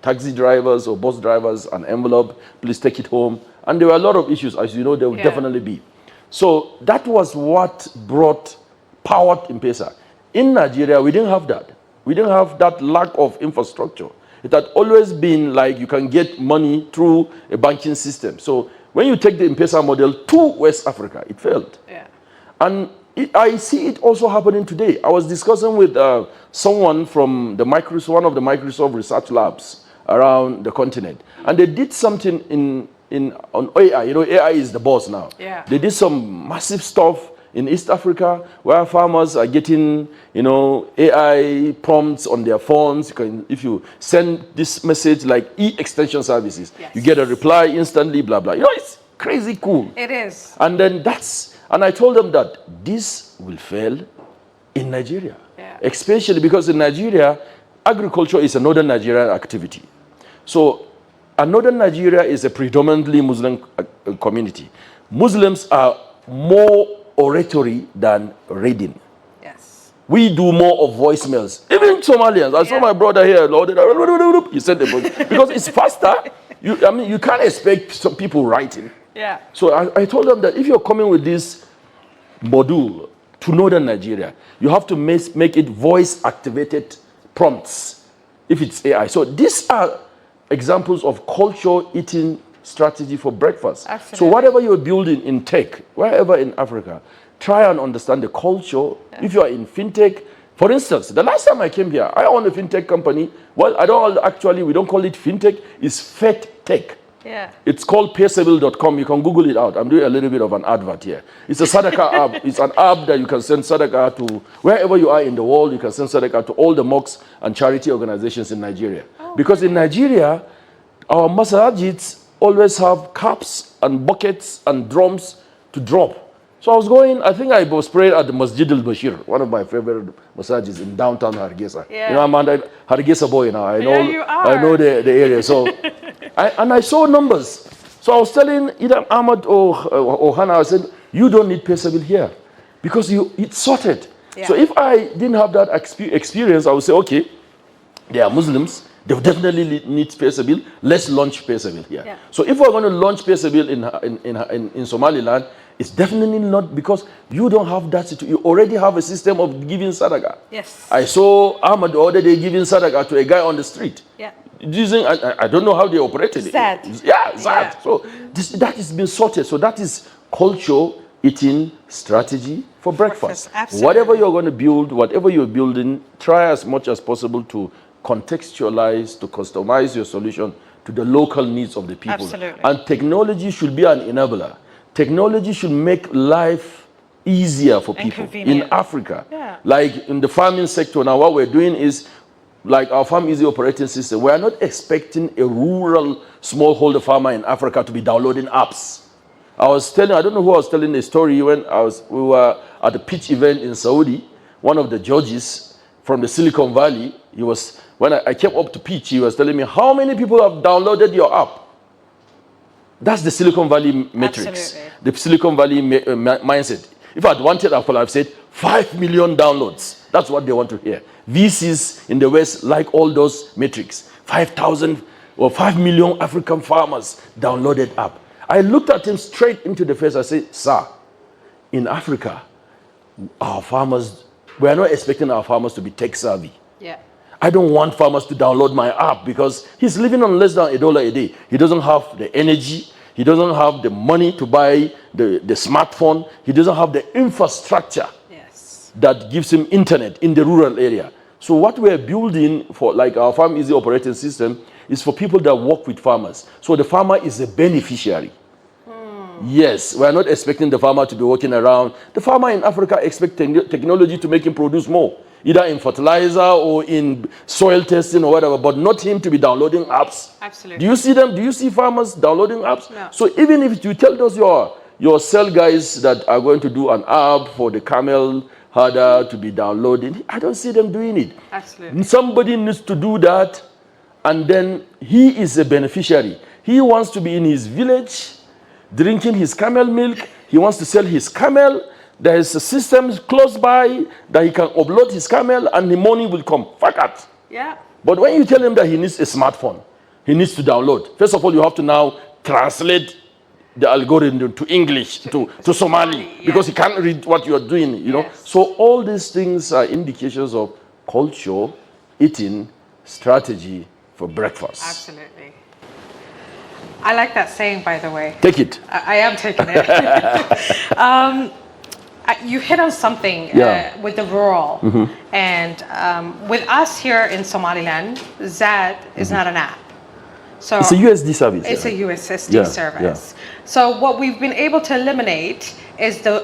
taxi drivers or bus drivers, an envelope, please take it home. And there were a lot of issues, as you know, there will definitely be. So that was what powered M-Pesa. In Nigeria, we didn't have that. We didn't have that lack of infrastructure. It had always been like you can get money through a banking system. So when you take the M-Pesa model to West Africa, it failed. And I see it also happening today. I was discussing with someone from one of the Microsoft research labs around the continent, and they did something on AI. You know, AI is the boss now. They did some massive stuff in East Africa where farmers are getting, AI prompts on their phones. If you send this message like e-extension services, you get a reply instantly, blah, blah. It's crazy cool. It is. And then and I told them that this will fail in Nigeria. Especially because in Nigeria, agriculture is a northern Nigerian activity. So northern Nigeria is a predominantly Muslim community. Muslims are more oratory than reading. We do more of voicemails. Even Somalians. I saw my brother here. He said because it's faster. You can't expect some people writing. So I told them that if you're coming with this module to northern Nigeria, you have to make it voice-activated prompts if it's AI. So these are examples of culture eating strategy for breakfast. So whatever you're building in tech, wherever in Africa, try and understand the culture. If you are in fintech, for instance, the last time I came here, I own a fintech company. Well, we don't call it fintech, it's FedTech. It's called Paysabil.com. You can Google it out. I'm doing a little bit of an advert here. It's a Sadaqah app. It's an app that you can send Sadaqah to wherever you are in the world. You can send Sadaqah to all the mosques and charity organizations in Nigeria. Because in Nigeria, our masajids always have cups and buckets and drums to drop. So I think I was praying at the Masjid al-Bashir, one of my favorite masajids in downtown Hargeisa. I'm a Hargeisa boy now. I know the area. So, I saw numbers. So I was telling either Ahmad or Hannah, I said, you don't need Paysabil here because it's sorted. So if I didn't have that experience, I would say, okay, they are Muslims. They definitely need Paysabil. Let's launch Paysabil here. So if we're going to launch Paysabil in Somaliland, it's definitely not because you don't have that situation. You already have a system of giving Sadaqah. I saw Ahmad the other day giving Sadaqah to a guy on the street. Using, I don't know how they operated it. Sad. So that has been sorted. So that is culture eating strategy for breakfast. Whatever you're going to build, whatever you're building, try as much as possible to contextualize, to customize your solution to the local needs of the people. And technology should be an enabler. Technology should make life easier for people in Africa. Like in the farming sector now, what we're doing is like our Farm Easy operating system. We are not expecting a rural smallholder farmer in Africa to be downloading apps. I don't know who I was telling a story when we were at a pitch event in Saudi. One of the judges from the Silicon Valley, when I came up to pitch, he was telling me, how many people have downloaded your app? That's the Silicon Valley metrics, the Silicon Valley mindset. If I'd wanted Apple, I've said 5 million downloads. That's what they want to hear. VCs in the West like all those metrics. 5,000 or 5 million African farmers downloaded app. I looked at him straight into the face. I said, sir, in Africa, we are not expecting our farmers to be tech savvy. I don't want farmers to download my app because he's living on less than $1 a day. He doesn't have the energy. He doesn't have the money to buy the smartphone. He doesn't have the infrastructure Yes. that gives him internet in the rural area. So what we're building for, like our Farm Easy operating system, is for people that work with farmers. So the farmer is a beneficiary. Yes, we're not expecting the farmer to be walking around. The farmer in Africa expects technology to make him produce more, either in fertilizer or in soil testing or whatever, but not him to be downloading apps. Absolutely. Do you see them? Do you see farmers downloading apps? No. So even if you tell those your cell guys that are going to do an app for the camel herder to be downloaded, I don't see them doing it. Absolutely. Somebody needs to do that, and then he is a beneficiary. He wants to be in his village, drinking his camel milk. He wants to sell his camel. There is a system close by that he can upload his camel and the money will come. Fakat. Yeah. But when you tell him that he needs a smartphone, he needs to download. First of all, you have to now translate the algorithm to English, to Somali, because he can't read what you are doing, you know. Yes. So all these things are indications of culture, eating, strategy for breakfast. Absolutely. I like that saying, by the way. Take it. I am taking it. You hit on something Yeah. with the rural. And with us here in Somaliland, ZAD is not an app. So It's a USD service. it's yeah. a USSD Yeah, service. So what we've been able to eliminate is the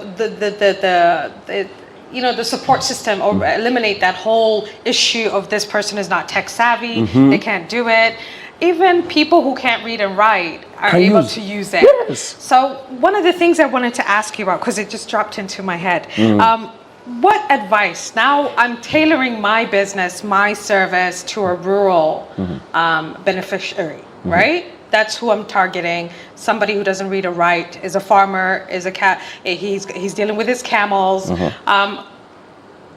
you know, the support system, or eliminate that whole issue of this person is not tech savvy, they can't do it. Even people who can't read and write are Can able use- to use it. Yes. So one of the things I wanted to ask you about, because it just dropped into my head, what advice, now I'm tailoring my business, my service to a rural beneficiary, right? That's who I'm targeting. Somebody who doesn't read or write, is a farmer, is a cat, he's dealing with his camels.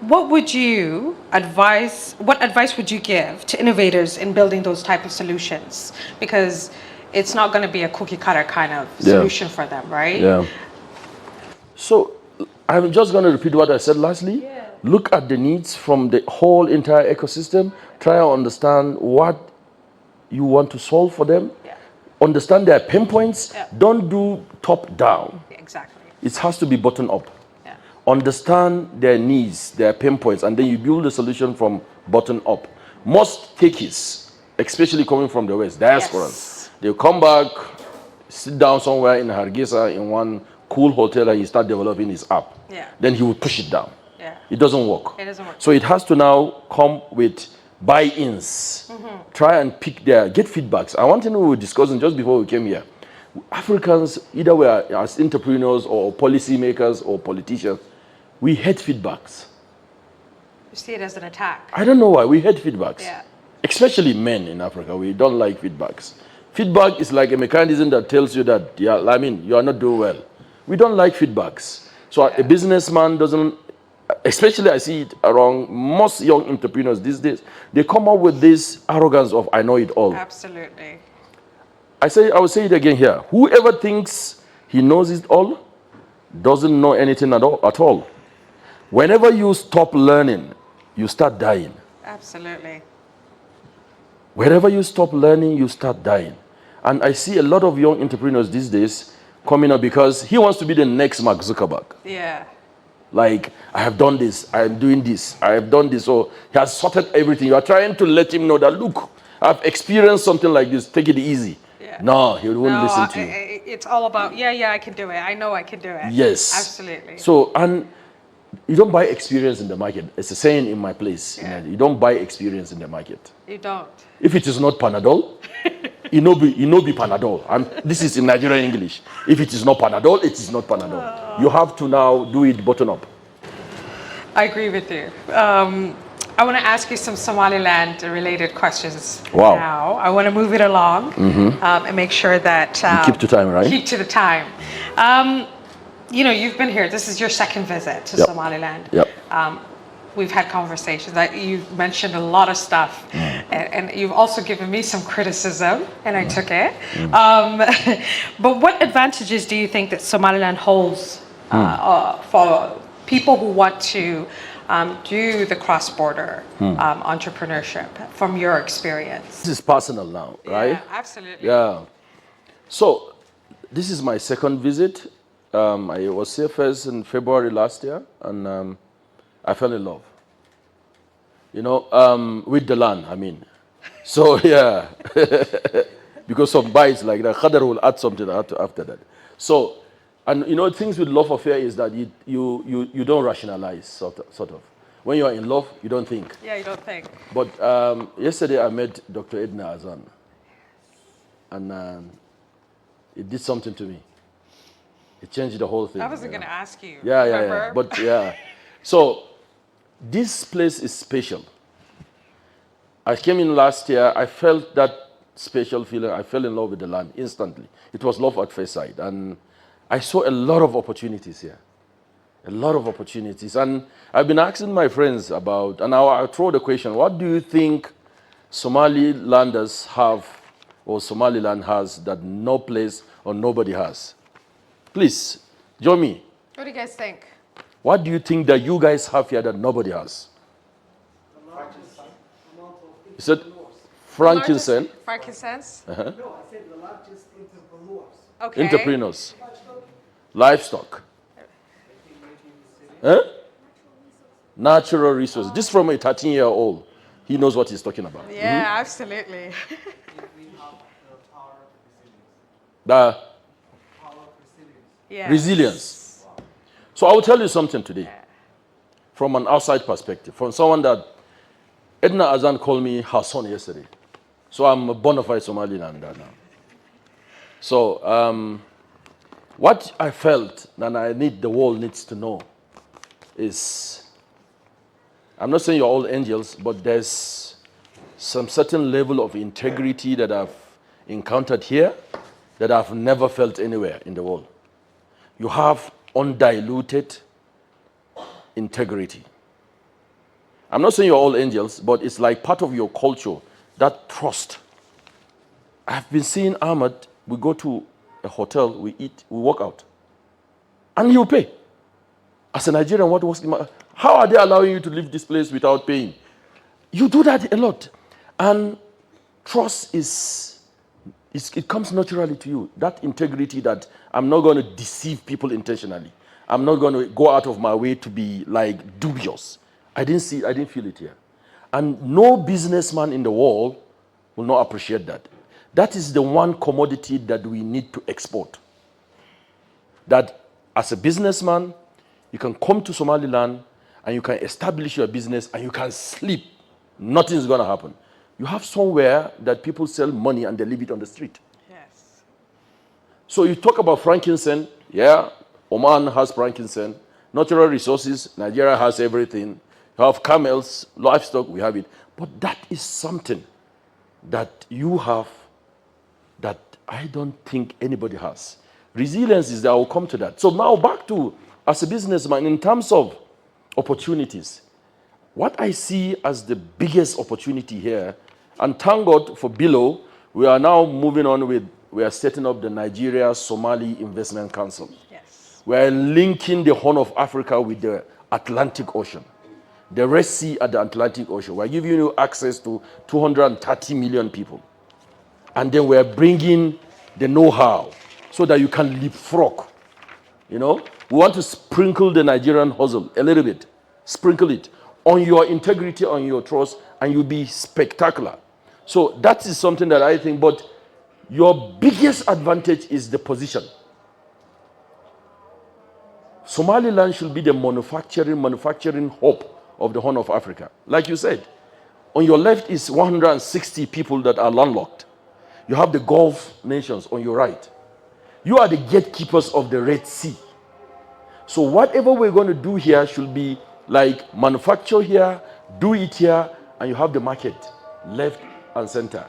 What would you advise? What advice would you give to innovators in building those type of solutions? Because it's not going to be a cookie cutter kind of solution for them, right? Yeah. So I'm just going to repeat what I said lastly. Look at the needs from the whole entire ecosystem. Try to understand what you want to solve for them. Yeah. Understand their pain points. Yeah. Don't do top down. Exactly. It has to be bottom up. Yeah. Understand their needs, their pain points, and then you build a solution from bottom up. Most techies, especially coming from the West, diasporans, they'll come back, sit down somewhere in Hargeisa in one cool hotel, and he start developing his app. Yeah. Then he will push it down. Yeah. It doesn't work. It doesn't work. So it has to now come with buy-ins. Try and pick get feedbacks. And one thing we were discussing just before we came here, Africans, either we are as entrepreneurs or policymakers or politicians, we hate feedbacks. You see it as an attack. I don't know why we hate feedbacks. Yeah. Especially men in Africa, we don't like feedbacks. Feedback is like a mechanism that tells you that, you are not doing well. We don't like feedbacks. So a businessman doesn't, especially I see it around most young entrepreneurs these days, they come up with this arrogance of, I know it all. Absolutely. I will say it again here. Whoever thinks he knows it all doesn't know anything at all. Whenever you stop learning, you start dying. Absolutely. Wherever you stop learning, you start dying. And I see a lot of young entrepreneurs these days coming up because he wants to be the next Mark Zuckerberg. Yeah. Like, I have done this, I am doing this, I have done this. So he has sorted everything. You are trying to let him know that, look, I've experienced something like this, take it easy. Yeah. No, he won't listen to you. It's all about, I can do it. I know I can do it. Yes. Absolutely. So, and you don't buy experience in the market. It's a saying in my place. Yeah. You don't buy experience in the market. You don't. If it is not Panadol, it no be Panadol. And this is in Nigerian English. If it is not Panadol, it is not Panadol. You have to now do it bottom up. I agree with you. I want to ask you some Somaliland-related questions Wow. now. I want to move it along and make sure that... keep to time, right? Keep to the time. You've been here. This is your second visit to Somaliland. Yep. We've had conversations. You've mentioned a lot of stuff. And you've also given me some criticism, and I took it. But what advantages do you think that Somaliland holds for people who want to do the cross-border entrepreneurship from your experience? This is personal now, right? Yeah, absolutely. Yeah. So, this is my second visit. I was here first in February last year, and I fell in love. You know, with the land, I mean. So, yeah. Because some bites like that, Khadr will add something after that. So, and you know, things with love affair is that you don't rationalize, sort of. When you are in love, you don't think. Yeah, you don't think. But yesterday I met Dr. Edna Azan, and it did something to me. It changed the whole thing. I wasn't going to ask you. Yeah. Remember? But yeah. So this place is special. I came in last year. I felt that special feeling. I fell in love with the land instantly. It was love at first sight. And I saw a lot of opportunities here. A lot of opportunities. And I've been asking my friends about, and I'll throw the question, what do you think Somalilanders have, or Somaliland has, that no place or nobody has? Please, join me. What do you guys think? What do you think that you guys have here that nobody has? You said frankincense? Frankincense? No, I said the largest entrepreneurs. Okay. Entrepreneurs, livestock, natural resources. This is from a 13-year-old. He knows what he's talking about. Yeah, absolutely. We have the power of resilience. The Power of resilience. Yeah. resilience. So I will tell you something today from an outside perspective, from someone that Edna Azan called me her son yesterday. So I'm a bona fide Somalilander now. So what I felt and the world needs to know is, I'm not saying you're all angels, but there's some certain level of integrity that I've encountered here that I've never felt anywhere in the world. You have undiluted integrity. I'm not saying you're all angels, but it's like part of your culture, that trust. I've been seeing Ahmed, we go to a hotel, we eat, we walk out, and he'll pay. As a Nigerian, how are they allowing you to leave this place without paying? You do that a lot. And trust it comes naturally to you. That integrity that I'm not going to deceive people intentionally. I'm not going to go out of my way to be like dubious. I didn't feel it here. And no businessman in the world will not appreciate that. That is the one commodity that we need to export. That as a businessman, you can come to Somaliland and you can establish your business and you can sleep. Nothing's going to happen. You have somewhere that people sell money and they leave it on the street. Yes. So you talk about frankincense. Yeah, Oman has frankincense. Natural resources, Nigeria has everything. You have camels, livestock, we have it. But that is something that you have that I don't think anybody has. Resilience is that. I will come to that. So now back to, as a businessman, in terms of opportunities, what I see as the biggest opportunity here, and thank God for Below, we are now moving on we are setting up the Nigeria Somali Investment Council. Yes. We are linking the Horn of Africa with the Atlantic Ocean, the Red Sea at the Atlantic Ocean. We're giving you access to 230 million people. And then we're bringing the know-how so that you can leapfrog. You know, we want to sprinkle the Nigerian hustle a little bit. Sprinkle it on your integrity, on your trust, and you'll be spectacular. So that is something that I think, but your biggest advantage is the position. Somaliland should be the manufacturing hub of the Horn of Africa. Like you said, on your left is 160 people that are landlocked. You have the Gulf nations on your right. You are the gatekeepers of the Red Sea. So whatever we're going to do here should be like manufacture here, do it here, and you have the market left and center.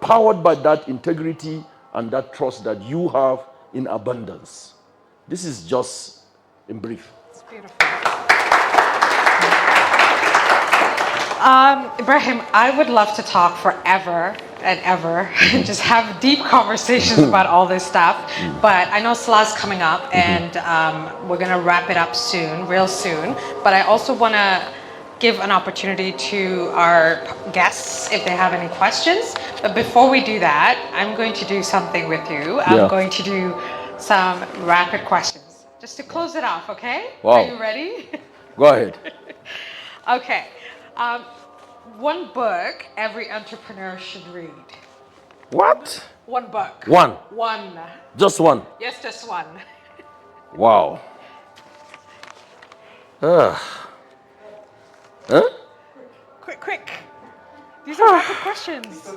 Powered by that integrity and that trust that you have in abundance. This is just in brief. It's beautiful. Ibrahim, I would love to talk forever and ever, just have deep conversations about all this stuff. But I know Salah's coming up, and we're gonna wrap it up soon, real soon. But I also wanna give an opportunity to our guests if they have any questions. But before we do that, I'm going to do something with you. I'm Yeah. going to do some rapid questions, just to close it off, okay? Wow. Are you ready? Go ahead. Okay. One book every entrepreneur should read. What? One book. One. One. Just one. Yes, just one. Wow. Huh? Quick, quick. These are rapid questions.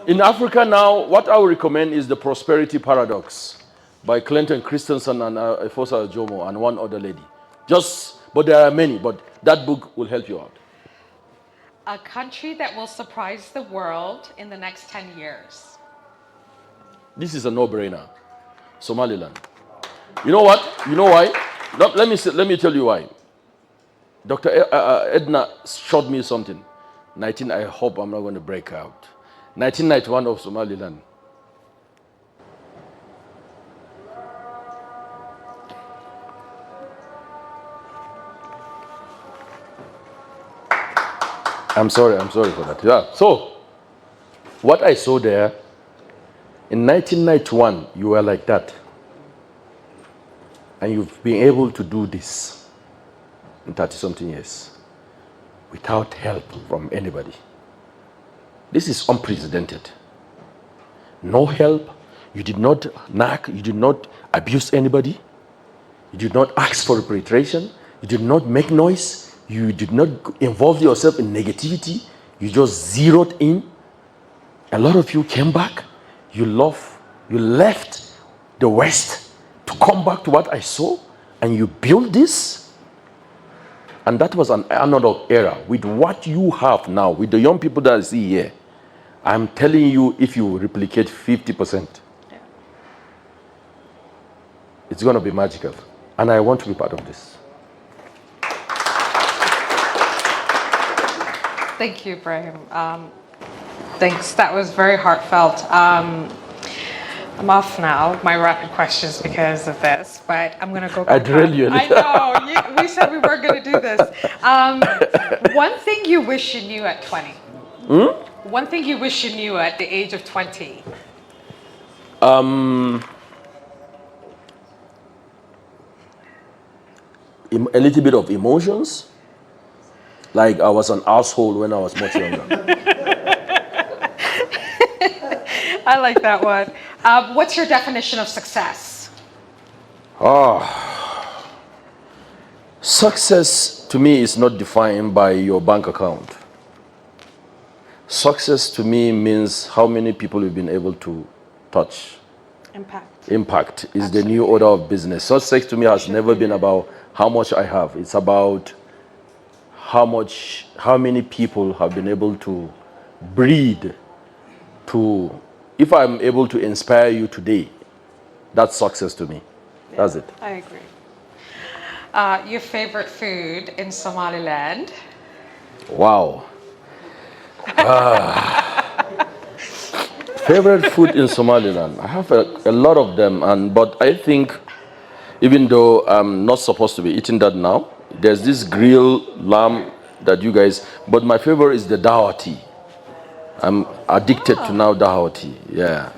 In Africa now, what I would recommend is The Prosperity Paradox by Clinton Christensen and Efosa Jomo and one other lady. But there are many, but that book will help you out. A country that will surprise the world in the next 10 years. This is a no-brainer. Somaliland. You know what? You know why? Let me tell you why. Dr. Edna showed me something. I hope I'm not going to break out. 1991 of Somaliland. I'm sorry for that. Yeah. So, what I saw there, in 1991, you were like that. And you've been able to do this in 30-something years without help from anybody. This is unprecedented. No help. You did not nag. You did not abuse anybody. You did not ask for repatriation. You did not make noise. You did not involve yourself in negativity. You just zeroed in. A lot of you came back. You left the West to come back to what I saw, and you built this. And that was an analog era. With what you have now, with the young people that I see here, I'm telling you, if you replicate 50%, it's going to be magical. And I want to be part of this. Thank you, Ibrahim. Thanks. That was very heartfelt. I'm off now, my rapid questions because of this, but I'm going to go. I drill you. I know. We said we weren't going to do this. One thing you wish you knew at 20. One thing you wish you knew at the age of 20. A little bit of emotions. Like I was an asshole when I was much younger. I like that one. What's your definition of success? Success to me is not defined by your bank account. Success to me means how many people you've been able to touch. Impact is the new order of business. Success to me has never been about how much I have. It's about how many people have been able to breed to. If I'm able to inspire you today, that's success to me. That's it. I agree. Your favorite food in Somaliland? Wow. Favorite food in Somaliland? I have a lot of them, but I think, even though I'm not supposed to be eating that now, there's this grilled lamb that you guys. But my favorite is the dawati. I'm addicted to now dawati. Yeah,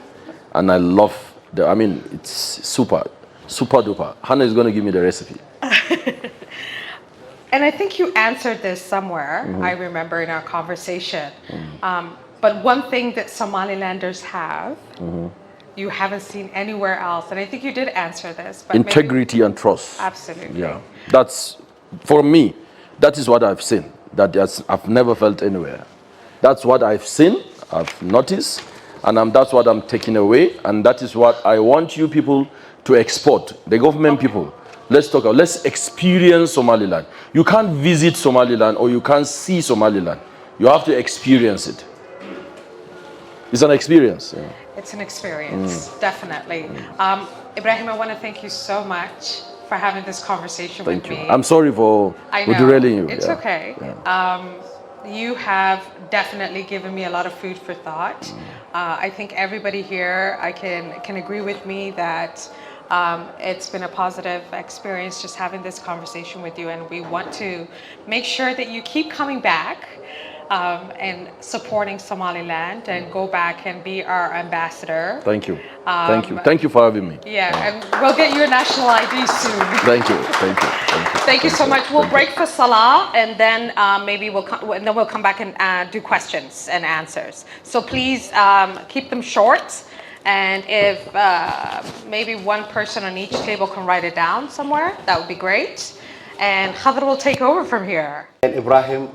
and I love it's super duper. Hannah is going to give me the recipe. And I think you answered this somewhere, I remember in our conversation. But one thing that Somalilanders have, you haven't seen anywhere else, and I think you did answer this. But integrity and trust. Absolutely. Yeah, that's, for me, that is what I've seen. I've never felt anywhere. That's what I've seen, I've noticed, and that's what I'm taking away, and that is what I want you people to export, the government people. Let's experience Somaliland. You can't visit Somaliland or you can't see Somaliland. You have to experience it. It's an experience. Yeah. It's an experience, definitely. Ibrahim, I want to thank you so much for having this conversation with me. I'm sorry for derailing you. It's okay. you have definitely given me a lot of food for thought. I think everybody here can agree with me that it's been a positive experience just having this conversation with you, and we want to make sure that you keep coming back and supporting Somaliland and go back and be our ambassador. Thank you. Thank you. Thank you for having me. Yeah, and we'll get you a national ID soon. Thank you. Thank you. Thank you. Thank you so much. We'll break for Salah, and then maybe we'll come back and do questions and answers. So please keep them short, and if maybe one person on each table can write it down somewhere, that would be great. And Khadr will take over from here. And Ibrahim,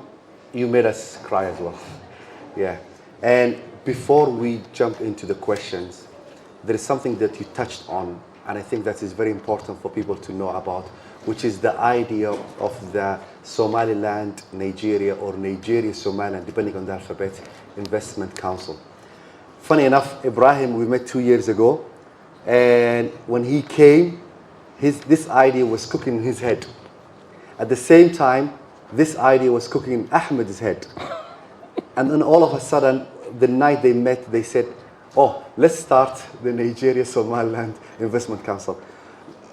you made us cry as well. Yeah. And before we jump into the questions, there is something that you touched on, and I think that is very important for people to know about, which is the idea of the Somaliland, Nigeria, or Nigeria, Somaliland, depending on the alphabet, Investment Council. Funny enough, Ibrahim, we met 2 years ago, and when he came, this idea was cooking in his head. At the same time, this idea was cooking in Ahmed's head. And then all of a sudden, the night they met, they said, oh, let's start the Nigeria Somaliland Investment Council.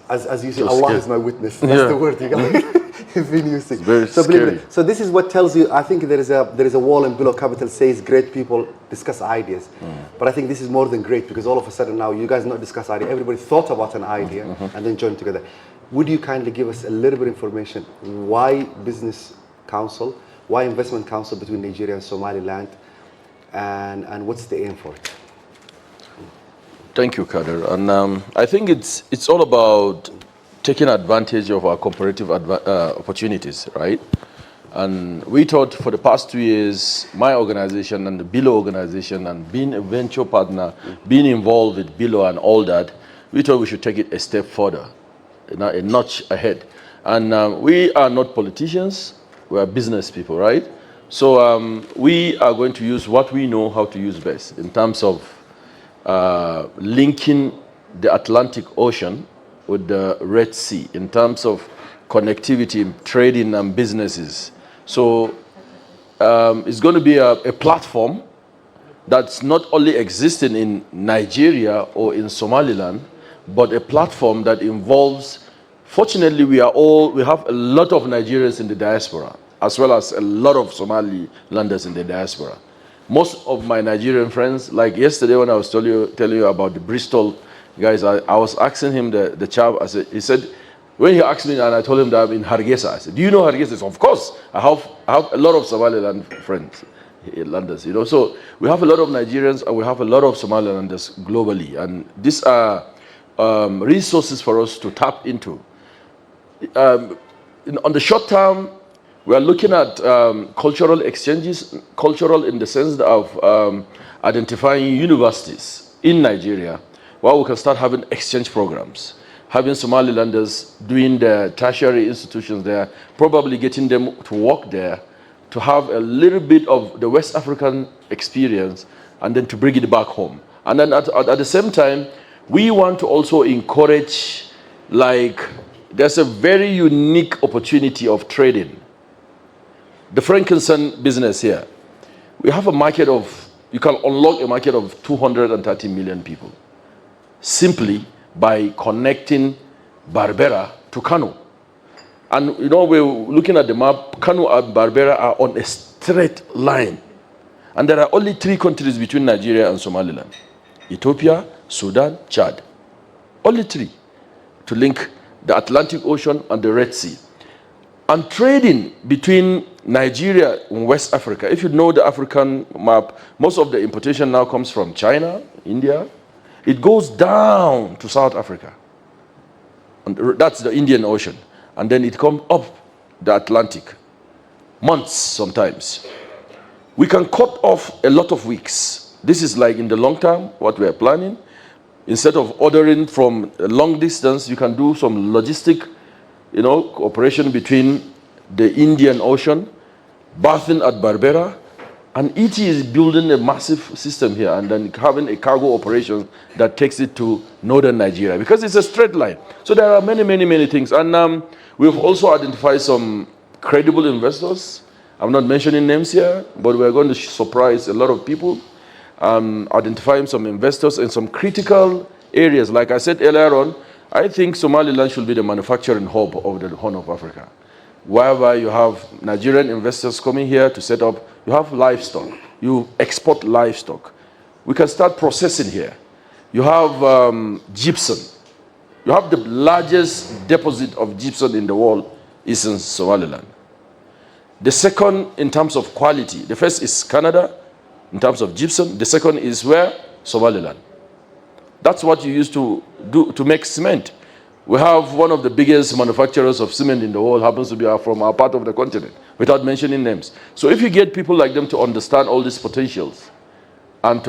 As you say, Allah is my witness. That's the word you have been using. Very so scary. So this is what tells you, I think there is a wall in below capital says great people discuss ideas. But I think this is more than great, because all of a sudden now you guys not discuss idea. Everybody thought about an idea and then joined together. Would you kindly give us a little bit of information? Why Business Council? Why Investment Council between Nigeria and Somaliland? And what's the aim for it? Thank you, Kader. And I think it's all about taking advantage of our comparative opportunities, right? And we thought for the past 2 years, my organization and the Bilo organization, and being a venture partner, being involved with Bilo and all that, we thought we should take it a step further, a notch ahead. And we are not politicians, we are business people, right? So we are going to use what we know how to use best in terms of linking the Atlantic Ocean with the Red Sea in terms of connectivity, trading and businesses. So it's going to be a platform that's not only existing in Nigeria or in Somaliland, but a platform that involves, fortunately we have a lot of Nigerians in the diaspora, as well as a lot of Somalilanders in the diaspora. Most of my Nigerian friends, like yesterday when I was telling you about the Bristol guys, I was asking him, the chap, he said, when he asked me and I told him that I'm in Hargeisa, I said, do you know Hargeisa? He said, of course, I have a lot of Somaliland friends, Landers, you know. So we have a lot of Nigerians and we have a lot of Somalilanders globally. And these are resources for us to tap into. On the short term, we are looking at cultural exchanges, cultural in the sense of identifying universities in Nigeria, where we can start having exchange programs, having Somalilanders doing the tertiary institutions there, probably getting them to work there, to have a little bit of the West African experience, and then to bring it back home. And then at the same time, we want to also encourage, there's a very unique opportunity of trading. The frankincense business here, we have a market you can unlock a market of 230 million people simply by connecting Berbera to Kano. And you know, we're looking at the map, Kano and Berbera are on a straight line. And there are only 3 countries between Nigeria and Somaliland: Ethiopia, Sudan, Chad. Only 3 to link the Atlantic Ocean and the Red Sea. And trading between Nigeria and West Africa, if you know the African map, most of the importation now comes from China, India. It goes down to South Africa. And that's the Indian Ocean. And then it comes up the Atlantic. Months sometimes. We can cut off a lot of weeks. This is like in the long term, what we are planning. Instead of ordering from a long distance, you can do some logistic cooperation between the Indian Ocean, bathing at Berbera, and ET is building a massive system here and then having a cargo operation that takes it to northern Nigeria, because it's a straight line. So there are many, many, many things. And we've also identified some credible investors I'm not mentioning names here, but we're going to surprise a lot of people, identifying some investors in some critical areas. Like I said earlier on, I think Somaliland should be the manufacturing hub of the Horn of Africa. Wherever you have Nigerian investors coming here to set up, you have livestock, you export livestock. We can start processing here. You have gypsum. You have the largest deposit of gypsum in the world is in Somaliland. The second in terms of quality, the first is Canada in terms of gypsum. The second is where? Somaliland. That's what you used to do to make cement. We have one of the biggest manufacturers of cement in the world happens to be from our part of the continent, without mentioning names. So if you get people like them to understand all these potentials, and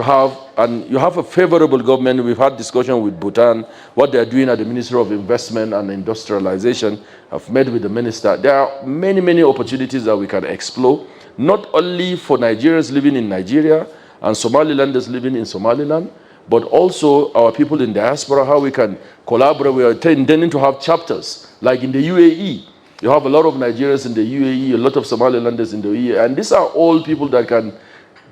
you have a favorable government. We've had discussion with Bhutan, what they're doing at the Ministry of Investment and Industrialization. I've met with the minister. There are many, many opportunities that we can explore, not only for Nigerians living in Nigeria and Somalilanders living in Somaliland, but also our people in diaspora, how we can collaborate. We are intending to have chapters, like in the UAE. You have a lot of Nigerians in the UAE, a lot of Somalilanders in the UAE, and these are all people that can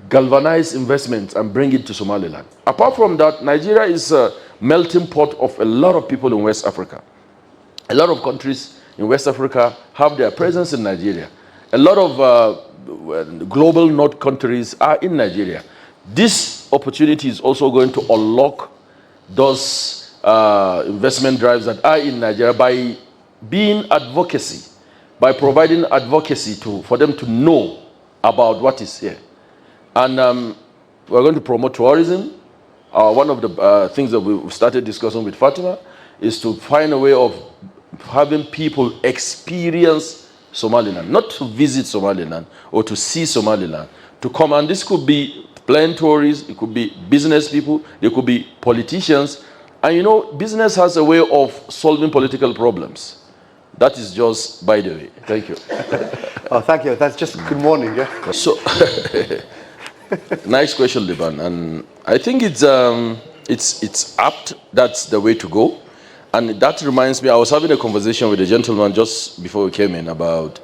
galvanize investments and bring it to Somaliland. Apart from that, Nigeria is a melting pot of a lot of people in West Africa. A lot of countries in West Africa have their presence in Nigeria. A lot of global north countries are in Nigeria. This opportunity is also going to unlock those investment drives that are in Nigeria by being advocacy, by providing advocacy for them to know about what is here. And we're going to promote tourism. One of the things that we started discussing with Fatima is to find a way of having people experience Somaliland, not to visit Somaliland or to see Somaliland, to come. And this could be plane tourists, it could be business people, they could be politicians. And you know, business has a way of solving political problems. That is just by the way. Thank you. Oh, thank you. That's just good morning. Yeah. So, nice question, Liban. And I think it's apt. That's the way to go. And that reminds me, I was having a conversation with a gentleman just before we came in about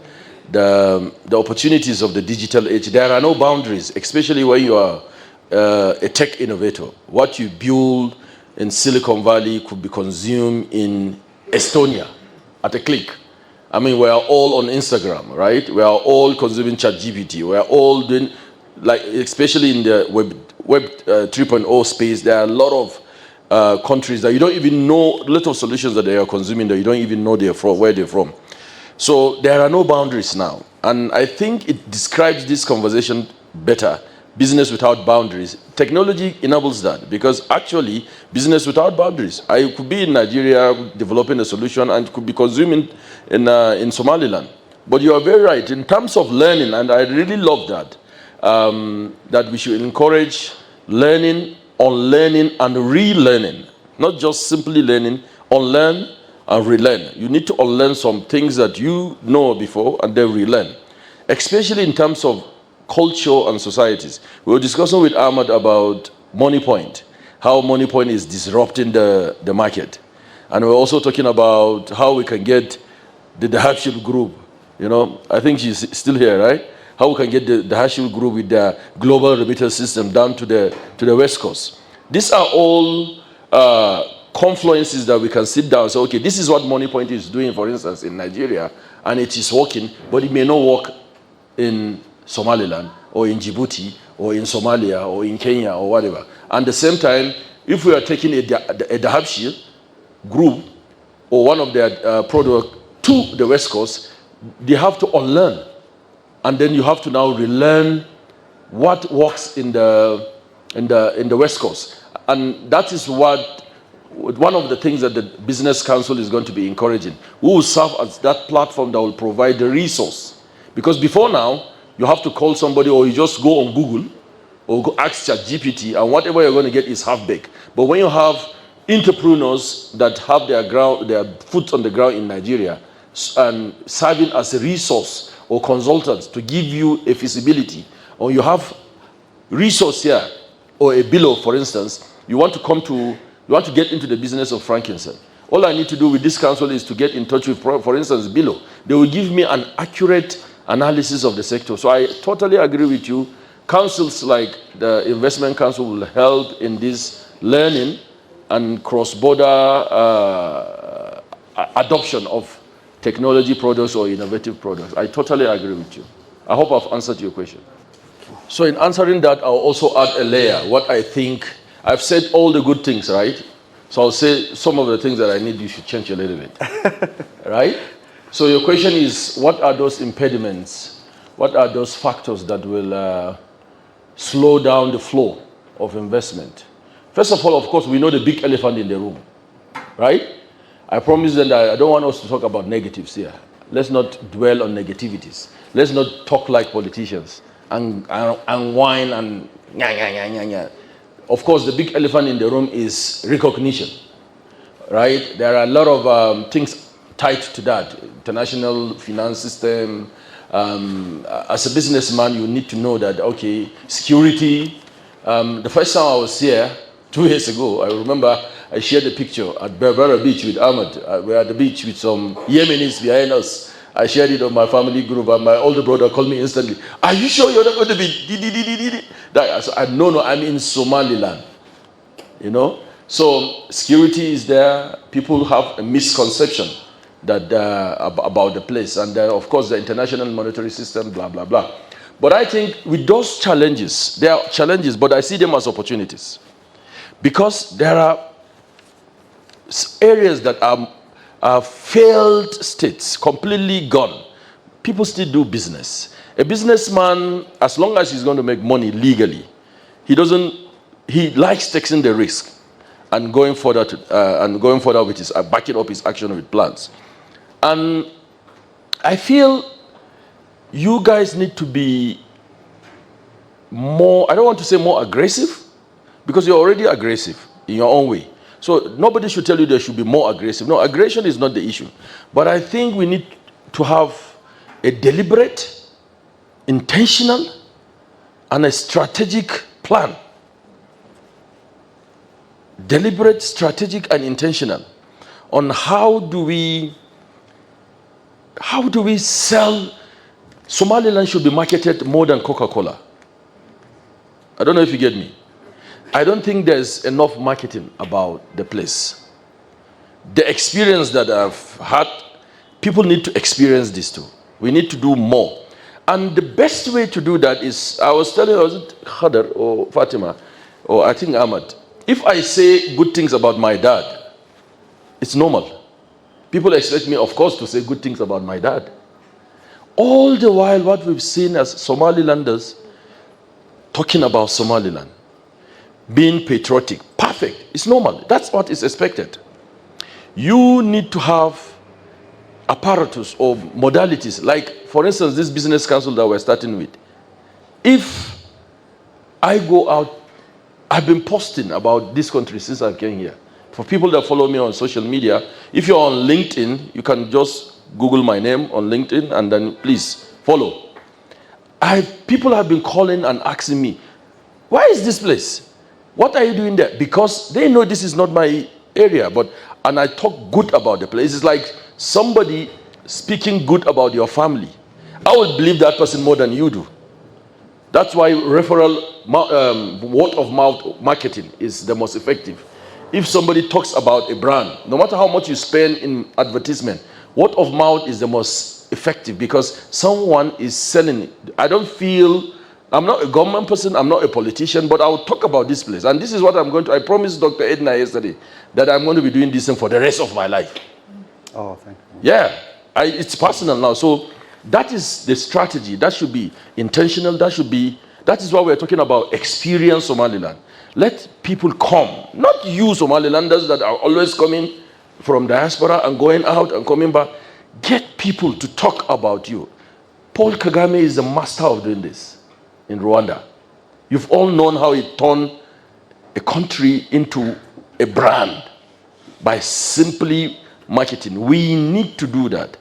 the opportunities of the digital age. There are no boundaries, especially when you are a tech innovator. What you build in Silicon Valley could be consumed in Estonia at a click. I mean, we are all on Instagram, right? We are all consuming ChatGPT. We are all doing, like, especially in the Web 3.0 space, there are a lot of countries that you don't even know, a lot of solutions that they are consuming that you don't even know where they're from. So there are no boundaries now. And I think it describes this conversation better. Business without boundaries. Technology enables that because actually business without boundaries. I could be in Nigeria developing a solution and could be consuming in Somaliland. But you are very right in terms of learning, and I really love that, that we should encourage learning, unlearning, and relearning. Not just simply learning, unlearn and relearn. You need to unlearn some things that you know before and then relearn. Especially in terms of culture and societies. We were discussing with Ahmad about MoneyPoint, how MoneyPoint is disrupting the market. And we're also talking about how we can get the Dahabshil group, you know, I think she's still here, right? How we can get the Dahabshil group with the global remittance system down to the West Coast. These are all confluences that we can sit down and say, okay, this is what MoneyPoint is doing, for instance, in Nigeria, and it is working, but it may not work in Somaliland or in Djibouti or in Somalia or in Kenya or whatever. And at the same time, if we are taking a Dahabshil group or one of their products to the West Coast, they have to unlearn. And then you have to now relearn what works in the West Coast. And that is one of the things that the Business Council is going to be encouraging. We will serve as that platform that will provide the resource. Because before now, you have to call somebody or you just go on Google or go ask ChatGPT and whatever you're going to get is half-baked. But when you have entrepreneurs that have their foot on the ground in Nigeria and serving as a resource or consultants to give you a feasibility, or you have resource here or a below, for instance, you want to get into the business of frankincense. All I need to do with this council is to get in touch with, for instance, Below. They will give me an accurate analysis of the sector. So I totally agree with you. Councils like the Investment Council will help in this learning and cross-border adoption of technology products or innovative products. I totally agree with you. I hope I've answered your question. So in answering that, I'll also add a layer, what I think. I've said all the good things, right? So I'll say some of the things that I need you should change a little bit, right? So your question is, what are those impediments? What are those factors that will slow down the flow of investment? First of all, of course, we know the big elephant in the room, right? I promise that I don't want us to talk about negatives here. Let's not dwell on negativities. Let's not talk like politicians and whine and nya. Of course, the big elephant in the room is recognition, right? There are a lot of things tied to that. International finance system. As a businessman, you need to know that, okay, security. The first time I was here, 2 years ago, I remember I shared a picture at Berbera Beach with Ahmed. We were at the beach with some Yemenis behind us. I shared it on my family group, and my older brother called me instantly. Are you sure you're not going to be I said, no, I'm in Somaliland. You know? So security is there. People have a misconception that about the place. And of course, the international monetary system, blah, blah, blah. But I think with those challenges, there are challenges, but I see them as opportunities. Because there are areas that are failed states, completely gone. People still do business. A businessman, as long as he's going to make money legally, he likes taking the risk and going further with his, backing up his action with plans. And I feel you guys need to be more, I don't want to say more aggressive, because you're already aggressive in your own way. So nobody should tell you they should be more aggressive. No, aggression is not the issue. But I think we need to have a deliberate, intentional, and a strategic plan. Deliberate, strategic, and intentional on how do we sell. Somaliland should be marketed more than Coca-Cola. I don't know if you get me. I don't think there's enough marketing about the place. The experience that I've had, people need to experience this too. We need to do more. And the best way to do that is, I was telling, was it Khadr or Fatima, or I think Ahmad, if I say good things about my dad, it's normal. People expect me, of course, to say good things about my dad. All the while, what we've seen as Somalilanders talking about Somaliland, being patriotic, perfect, it's normal. That's what is expected. You need to have apparatus or modalities, like, for instance, this business council that we're starting with. If I go out, I've been posting about this country since I came here. For people that follow me on social media, if you're on LinkedIn, you can just Google my name on LinkedIn and then please follow. People have been calling and asking me, why is this place? What are you doing there? Because they know this is not my area, and I talk good about the place. It's like somebody speaking good about your family. I will believe that person more than you do. That's why referral, word of mouth marketing is the most effective. If somebody talks about a brand, no matter how much you spend in advertisement, word of mouth is the most effective because someone is selling it. I don't feel, I'm not a government person, I'm not a politician, but I will talk about this place. And this is what I'm going to, I promised Dr. Edna yesterday that I'm going to be doing this thing for the rest of my life. Oh, thank you. Yeah, it's personal now. So that is the strategy. That should be intentional. That is why we're talking about experience Somaliland. Let people come, not you Somalilanders that are always coming from diaspora and going out and coming back. Get people to talk about you. Paul Kagame is the master of doing this in Rwanda. You've all known how he turned a country into a brand by simply marketing. We need to do that.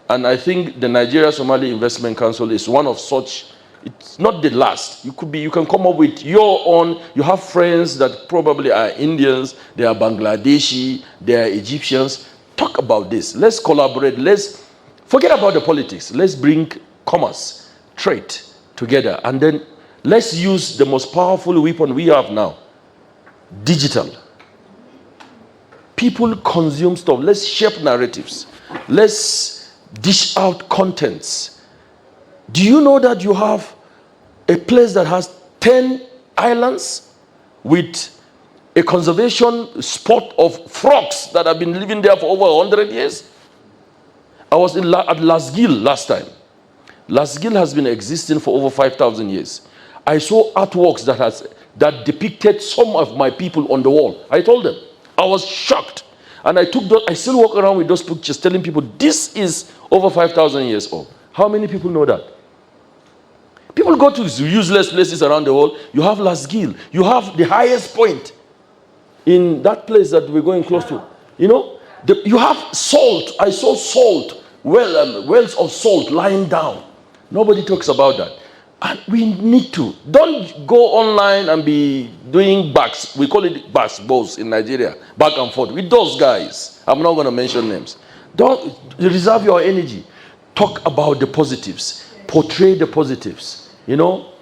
And I think the Nigeria Somali Investment Council is one of such. It's not the last. You can come up with your own. You have friends that probably are Indians, they are Bangladeshi, they are Egyptians. Talk about this. Let's collaborate. Let's forget about the politics. Let's bring commerce, trade together. And then let's use the most powerful weapon we have now, digital. People consume stuff. Let's shape narratives. Let's dish out contents. Do you know that you have a place that has 10 islands with a conservation spot of frogs that have been living there for over 100 years? I was at Lasgil last time. Lasgil has been existing for over 5,000 years. I saw artworks that depicted some of my people on the wall. I told them. I was shocked. And I still walk around with those pictures telling people this is over 5,000 years old. How many people know that? People go to useless places around the world. You have Lasgil. You have the highest point in that place that we're going close to. You know, you have salt. I saw salt, wells of salt lying down. Nobody talks about that. And we need to. Don't go online and be doing backs. We call it backs, balls in Nigeria. Back and forth with those guys. I'm not going to mention names. Don't reserve your energy. Talk about the positives. Portray the positives. You know,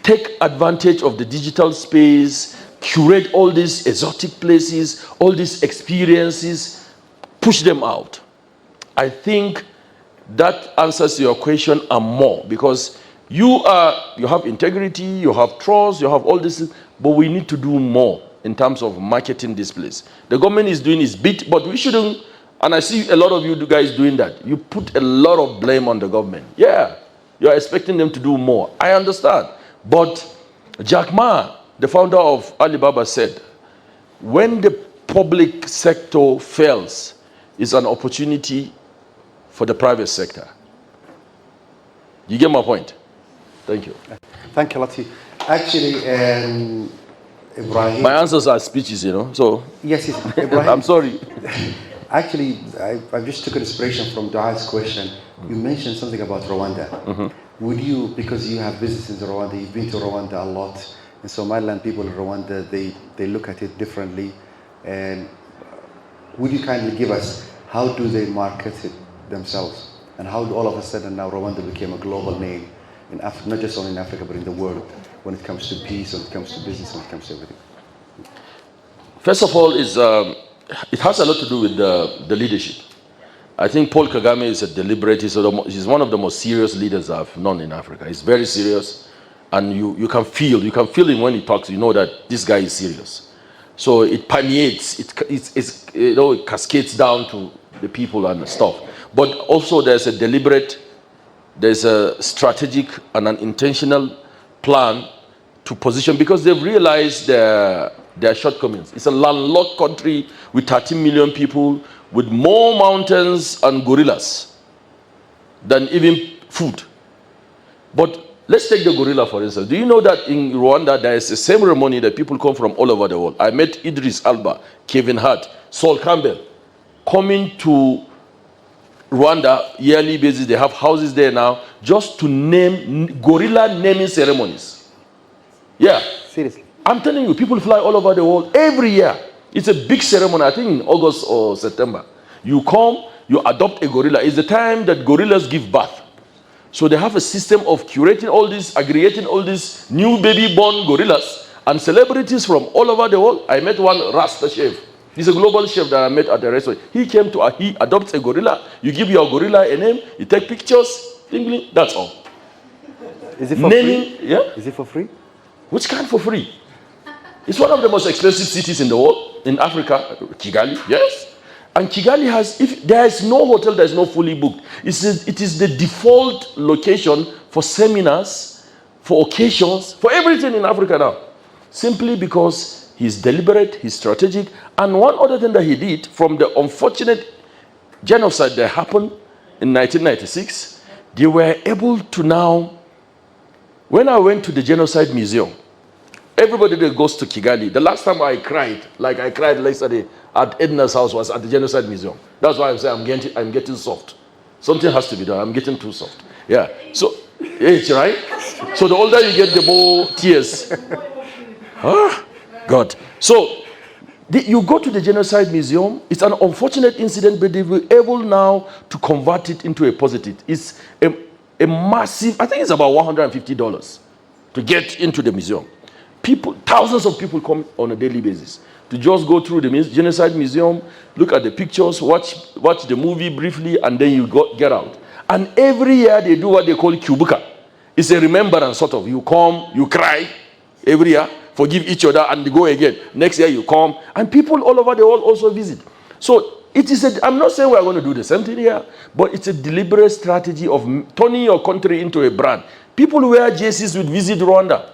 take advantage of the digital space. Curate all these exotic places, all these experiences. Push them out. I think that answers your question and more, because you have integrity, you have trust, you have all this, but we need to do more in terms of marketing this place. The government is doing its bit, but we shouldn't, and I see a lot of you guys doing that. You put a lot of blame on the government. Yeah, you're expecting them to do more. I understand. But Jack Ma, the founder of Alibaba, said, when the public sector fails, it's an opportunity for the private sector. You get my point? Thank you. Thank you, Lati. Actually, Ibrahim. My answers are speeches, you know, so. Yes, Ibrahim. I'm sorry. Actually, I just took inspiration from Dua's question. You mentioned something about Rwanda. Would you, because you have business in Rwanda, you've been to Rwanda a lot, in Somaliland, people in Rwanda, they look at it differently. And would you kindly give us, how do they market it themselves? And how all of a sudden now Rwanda became a global name in Africa, not just only in Africa, but in the world, when it comes to peace, when it comes to business, when it comes to everything? First of all, it has a lot to do with the leadership. I think Paul Kagame is a deliberate, he's one of the most serious leaders I've known in Africa. He's very serious, and you can feel him when he talks, you know that this guy is serious. So it permeates, it cascades down to the people and stuff. But also there's a strategic and an intentional plan to position, because they've realized their shortcomings. It's a landlocked country with 13 million people, with more mountains and gorillas than even food. But let's take the gorilla, for instance. Do you know that in Rwanda, there is a ceremony that people come from all over the world? I met Idris Alba, Kevin Hart, Saul Campbell, coming to Rwanda yearly basis. They have houses there now just to name gorilla naming ceremonies. Yeah. Seriously? I'm telling you, people fly all over the world every year. It's a big ceremony, I think in August or September. You come, you adopt a gorilla. It's the time that gorillas give birth. So they have a system of curating all this, aggregating all these new baby-born gorillas and celebrities from all over the world. I met one Rasta chef. He's a global chef that I met at the restaurant. He adopts a gorilla. You give your gorilla a name, you take pictures, that's all. Is it for Naming, free? Yeah? Is it for free? Which kind for free? It's one of the most expensive cities in the world, in Africa, Kigali, yes. And Kigali has, if there is no hotel that is not fully booked, it is the default location for seminars, for occasions, for everything in Africa now. Simply because he's deliberate, he's strategic. And one other thing that he did, from the unfortunate genocide that happened in 1996, they were able to now, when I went to the Genocide Museum, everybody that goes to Kigali, the last time I cried, like I cried yesterday at Edna's house, was at the Genocide Museum. That's why I'm saying I'm getting soft. Something has to be done. I'm getting too soft. Yeah. So, age, right? So the older you get, the more tears. God. So, you go to the Genocide Museum, it's an unfortunate incident, but they were able now to convert it into a positive. It's a a massive, I think it's about $150 to get into the museum. People, thousands of people come on a daily basis to just go through the Genocide Museum, look at the pictures, watch the movie briefly, and then you get out. And every year they do what they call Kubuka. It's a remembrance sort of. You come, you cry every year, forgive each other, and go again. Next year you come, and people all over the world also visit. So it is I'm not saying we're going to do the same thing here, but it's a deliberate strategy of turning your country into a brand. People who wear jerseys will visit Rwanda.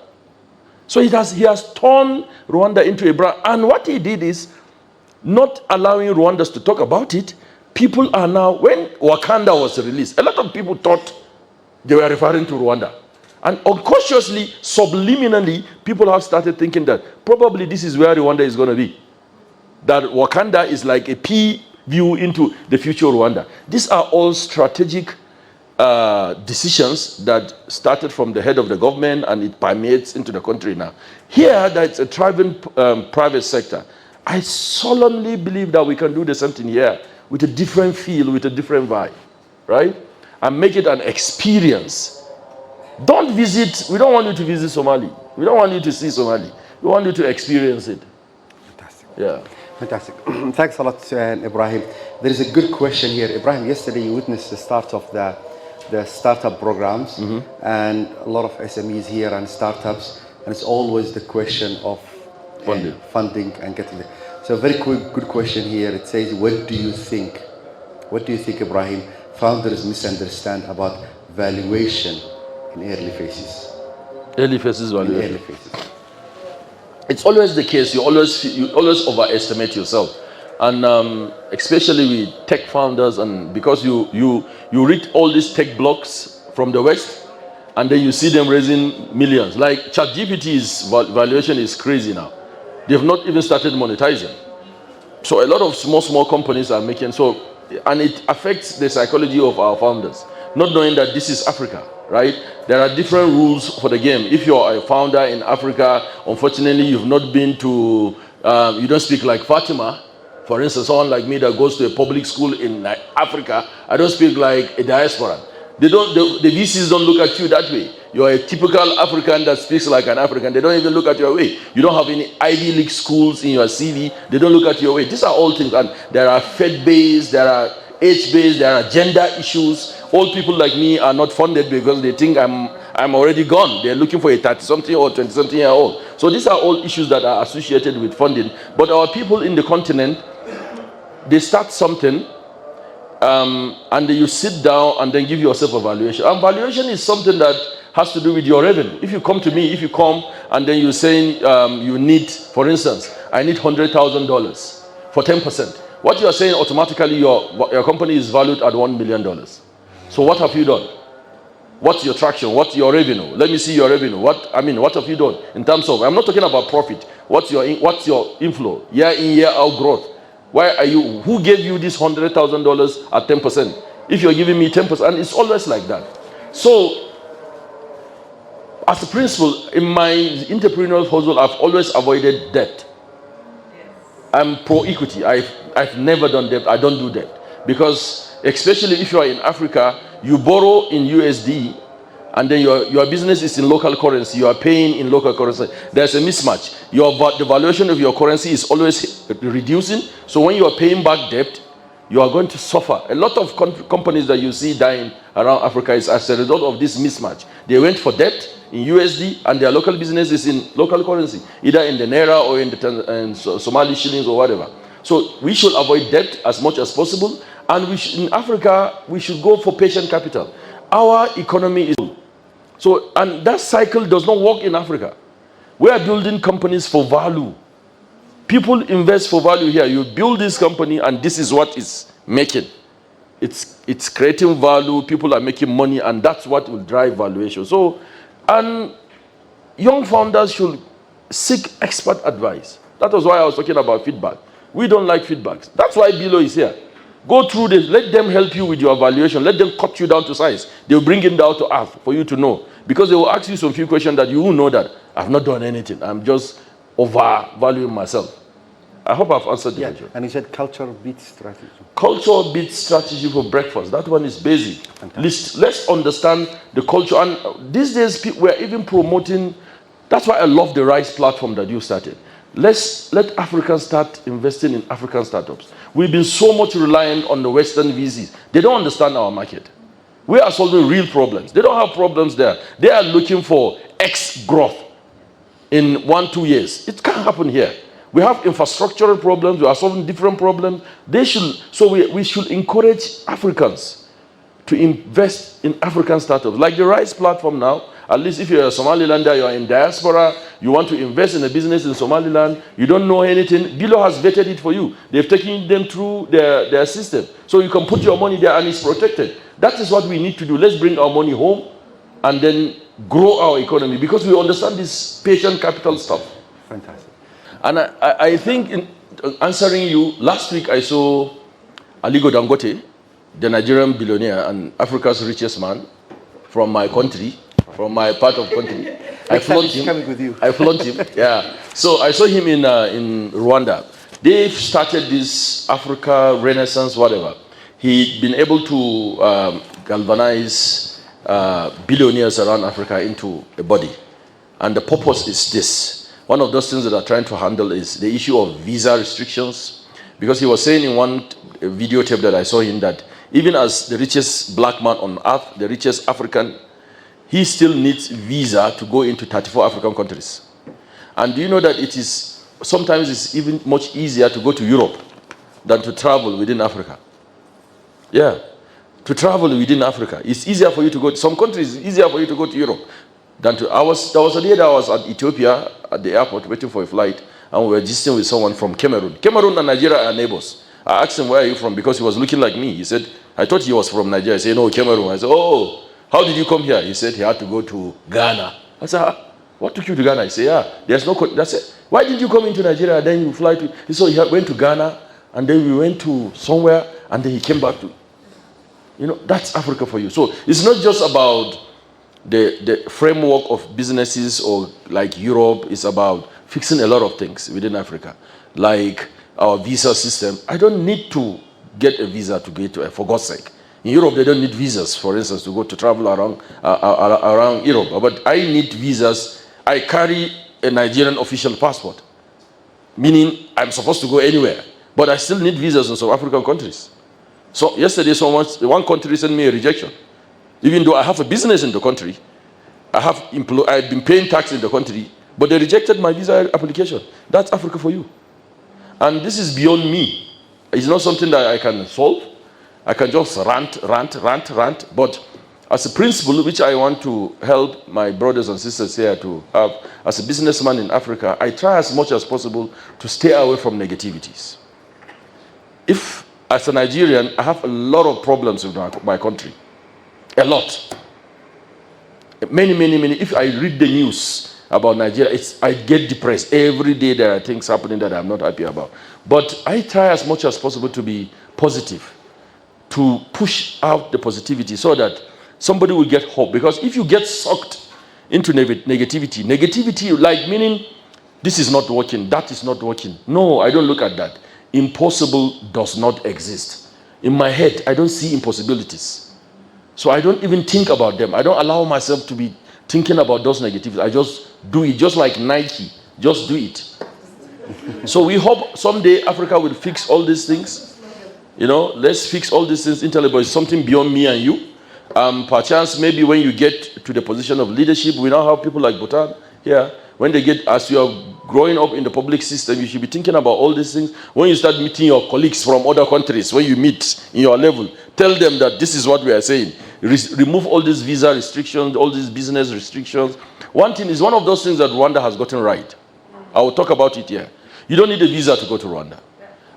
So he has turned Rwanda into a brand. And what he did is not allowing Rwandans to talk about it. People are now, when Wakanda was released, a lot of people thought they were referring to Rwanda. And unconsciously, subliminally, people have started thinking that probably this is where Rwanda is going to be. That Wakanda is like a P view into the future Rwanda. These are all strategic decisions that started from the head of the government, and it permeates into the country now. Here, that's a thriving private sector. I solemnly believe that we can do the same thing here with a different feel, with a different vibe, right? And make it an experience. Don't visit, we don't want you to visit Somali. We don't want you to see Somali. We want you to experience it. Fantastic. Yeah. Fantastic. Thanks a lot, Ibrahim. There is a good question here. Ibrahim, yesterday you witnessed the start of the startup programs, and a lot of SMEs here and startups, and it's always the question of funding and getting it. So a very good question here. It says, what do you think, Ibrahim, founders misunderstand about valuation in early phases? Early phases valuation. In early phases. It's always the case. You always overestimate yourself, and especially with tech founders. And because you read all these tech blogs from the West, and then you see them raising millions. Like ChatGPT's valuation is crazy now. They've not even started monetizing. So a lot of small companies are making and it affects the psychology of our founders, not knowing that this is Africa. Right? There are different rules for the game. If you're a founder in Africa, unfortunately, you've not been to, you don't speak like Fatima. For instance, someone like me that goes to a public school in Africa, I don't speak like a diaspora. The VCs don't look at you that way. You're a typical African that speaks like an African. They don't even look at your way. You don't have any Ivy League schools in your CV. They don't look at your way. These are all things. And there are Fed-based, there are age-based, there are gender issues. Old people like me are not funded because they think I'm already gone. They're looking for a 30-something or 20-something-year-old. So these are all issues that are associated with funding. But our people in the continent, they start something, and then you sit down and then give yourself a valuation. And valuation is something that has to do with your revenue. If you come to me, and then you're saying you need, for instance, I need $100,000 for 10%. What you are saying automatically, your company is valued at $1 million. So what have you done? What's your traction? What's your revenue? Let me see your revenue. What have you done in terms of? I'm not talking about profit. What's your inflow? Year in, year out growth. Who gave you this $100,000 at 10%? If you're giving me 10%, and it's always like that. So, as a principle, in my entrepreneurial hustle, I've always avoided debt. I'm pro-equity. I've never done debt. I don't do debt. Because, especially if you are in Africa, you borrow in USD, and then your business is in local currency. You are paying in local currency. There's a mismatch. The valuation of your currency is always reducing. So when you are paying back debt, you are going to suffer. A lot of companies that you see dying around Africa is as a result of this mismatch. They went for debt in USD, and their local business is in local currency, either in the Naira or in the Somali shillings or whatever. So we should avoid debt as much as possible. And in Africa, we should go for patient capital. Our economy is... and that cycle does not work in Africa. We are building companies for value. People invest for value here. You build this company, and this is what it's making. It's creating value. People are making money, and that's what will drive valuation. So, and young founders should seek expert advice. That was why I was talking about feedback. We don't like feedbacks. That's why Bilo is here. Go through this. Let them help you with your evaluation. Let them cut you down to size. They'll bring it down to earth for you to know. Because they will ask you some few questions that you will know that I've not done anything. I'm just overvaluing myself. I hope I've answered the Yeah, question. and he said culture beats strategy. Culture beats strategy for breakfast. That one is basic. Let's understand the culture. And these days, we're even promoting. That's why I love the RISE platform that you started. Let Africans start investing in African startups. We've been so much reliant on the Western VCs. They don't understand our market. We are solving real problems. They don't have problems there. They are looking for X growth in 1-2 years. It can't happen here. We have infrastructural problems. We are solving different problems. We should encourage Africans to invest in African startups. Like the RISE platform now, at least if you're a Somalilander, you're in diaspora, you want to invest in a business in Somaliland, you don't know anything, Bilo has vetted it for you. They've taken them through their system. So you can put your money there and it's protected. That is what we need to do. Let's bring our money home and then grow our economy, because we understand this patient capital stuff. Fantastic. And I think in answering you, last week I saw Aliko Dangote, the Nigerian billionaire and Africa's richest man from my country, from my part of country. I flaunt him. Coming with you. I flaunt him, yeah. So I saw him in Rwanda. They've started this Africa Renaissance, whatever. He'd been able to galvanize billionaires around Africa into a body. And the purpose is this. One of those things that I'm trying to handle is the issue of visa restrictions. Because he was saying in one video tape that I saw him that even as the richest black man on earth, the richest African, he still needs visa to go into 34 African countries. And do you know that sometimes it's even much easier to go to Europe than to travel within Africa? Yeah, to travel within Africa. It's easier for you to go to some countries, it's easier for you to go to Europe than to, there was a day that I was at Ethiopia at the airport waiting for a flight, and we were gisting with someone from Cameroon. Cameroon and Nigeria are neighbors. I asked him, where are you from? Because he was looking like me. He said, I thought he was from Nigeria. I said, no, Cameroon. I said, oh, how did you come here? He said he had to go to Ghana. I said, what took you to Ghana? He said, yeah, there's no, that's it. Why did you come into Nigeria, then you fly to, he said he went to Ghana, and then we went to somewhere, and then he came back to, that's Africa for you. So it's not just about the framework of businesses or like Europe. It's about fixing a lot of things within Africa. Like our visa system. I don't need to get a visa to get to, for God's sake. In Europe, they don't need visas, for instance, to go to travel around Europe. But I need visas. I carry a Nigerian official passport, meaning I'm supposed to go anywhere. But I still need visas in some African countries. So yesterday, one country sent me a rejection. Even though I have a business in the country, I've been paying tax in the country, but they rejected my visa application. That's Africa for you. And this is beyond me. It's not something that I can solve. I can just rant. But as a principle, which I want to help my brothers and sisters here to have, as a businessman in Africa, I try as much as possible to stay away from negativities. If, as a Nigerian, I have a lot of problems with my country. A lot. Many. If I read the news about Nigeria, I get depressed. Every day there are things happening that I'm not happy about. But I try as much as possible to be positive, to push out the positivity so that somebody will get hope. Because if you get sucked into negativity like meaning this is not working, that is not working. No, I don't look at that. Impossible does not exist. In my head, I don't see impossibilities. So I don't even think about them. I don't allow myself to be thinking about those negativities. I just do it, just like Nike. Just do it. So we hope someday Africa will fix all these things. Let's fix all these things internally, but it's something beyond me and you. Perchance, maybe when you get to the position of leadership, we now have people like Bhutan here. When they get, as you are growing up in the public system, you should be thinking about all these things. When you start meeting your colleagues from other countries, when you meet in your level, tell them that this is what we are saying. Remove all these visa restrictions, all these business restrictions. One thing is one of those things that Rwanda has gotten right. I will talk about it here. You don't need a visa to go to Rwanda.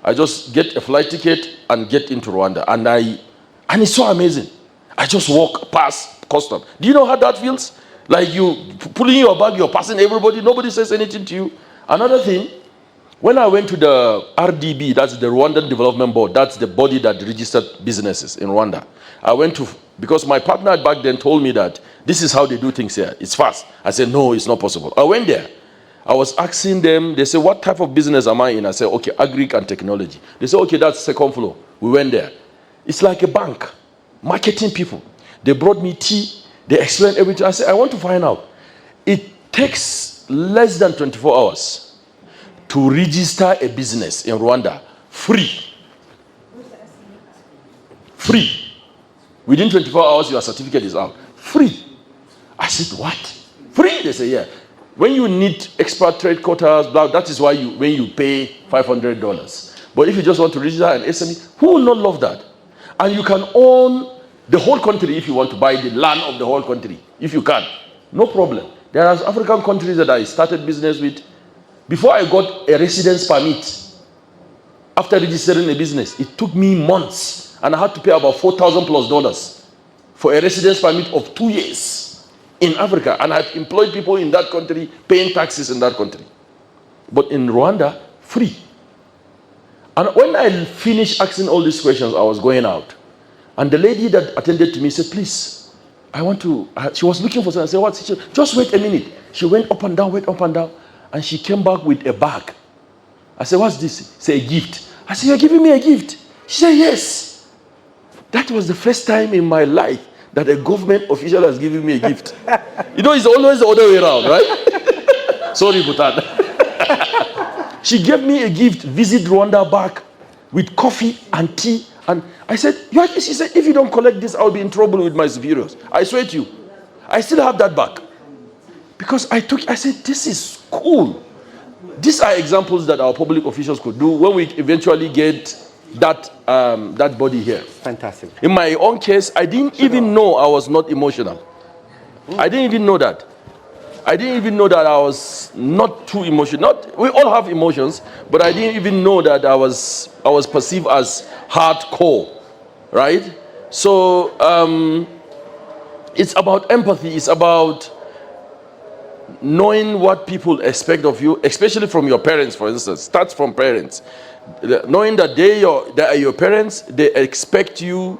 I just get a flight ticket and get into Rwanda. And it's so amazing. I just walk past custom. Do you know how that feels? Like you pulling your bag, you're passing everybody, nobody says anything to you. Another thing, when I went to the RDB, that's the Rwandan Development Board, that's the body that registered businesses in Rwanda. I went to, because my partner back then told me that this is how they do things here. It's fast. I said, no, it's not possible. I went there I was asking them, they say, what type of business am I in? I said, okay, agric and technology. They said, okay, that's second floor. We went there. It's like a bank, marketing people. They brought me tea. They explained everything. I said, I want to find out. It takes less than 24 hours to register a business in Rwanda. Free. Free. Within 24 hours, your certificate is out. Free. I said, what? Free? They say, yeah. When you need expatriate quotas, blah, that is why when you pay $500. But if you just want to register an SME, who will not love that? And you can own the whole country if you want to buy the land of the whole country. If you can. No problem. There are African countries that I started business with. Before I got a residence permit, after registering a business, it took me months. And I had to pay about $4,000+ for a residence permit of 2 years. In Africa, and I've employed people in that country paying taxes in that country. But in Rwanda, free. And when I finished asking all these questions, I was going out. And the lady that attended to me said, please, I want to, she was looking for something. I said, what? She said, just wait a minute. She went up and down, and she came back with a bag. I said, what's this? She said, a gift. I said, you're giving me a gift? She said, yes. That was the first time in my life that a government official has given me a gift. You know, it's always the other way around, right? Sorry, Bhutan. She gave me a gift, visit Rwanda back with coffee and tea. And I said, she said, if you don't collect this, I'll be in trouble with my superiors. I swear to you. I still have that back. Because I said, this is cool. These are examples that our public officials could do when we eventually get that body here. Fantastic. In my own case, I didn't even know I was not emotional. I didn't even know that. I didn't even know that I was not too emotional. We all have emotions, but I didn't even know that I was perceived as hardcore, right? So it's about empathy. It's about knowing what people expect of you, especially from your parents, for instance. Starts from parents. Knowing that they are your parents, they expect you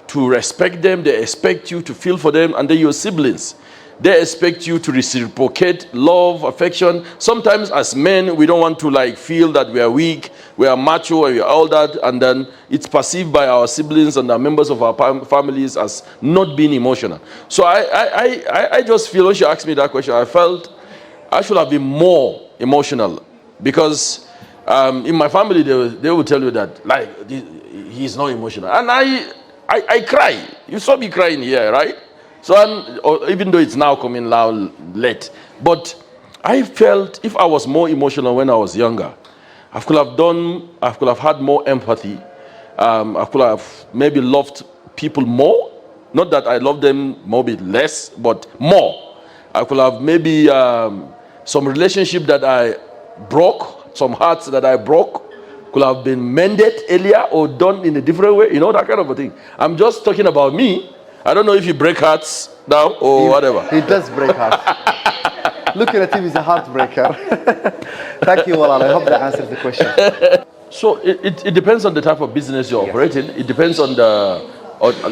to respect them, they expect you to feel for them, and then your siblings. They expect you to reciprocate love, affection. Sometimes as men, we don't want to feel that we are weak, we are macho, and we are all that, and then it's perceived by our siblings and the members of our families as not being emotional. So I just feel, when she asked me that question, I felt I should have been more emotional, because in my family, they will tell you that, he's not emotional. And I cry. You saw me crying here, right? So even though it's now coming late. But I felt if I was more emotional when I was younger, I could have had more empathy. I could have maybe loved people more. Not that I love them maybe less, but more. I could have maybe some relationship that I broke, some hearts that I broke, could have been mended earlier or done in a different way, that kind of a thing. I'm just talking about me. I don't know if you break hearts now or whatever. He does break hearts. Looking at him is a heartbreaker. Thank you, Walal. I hope that answers the question. So it depends on the type of business you're operating. It depends on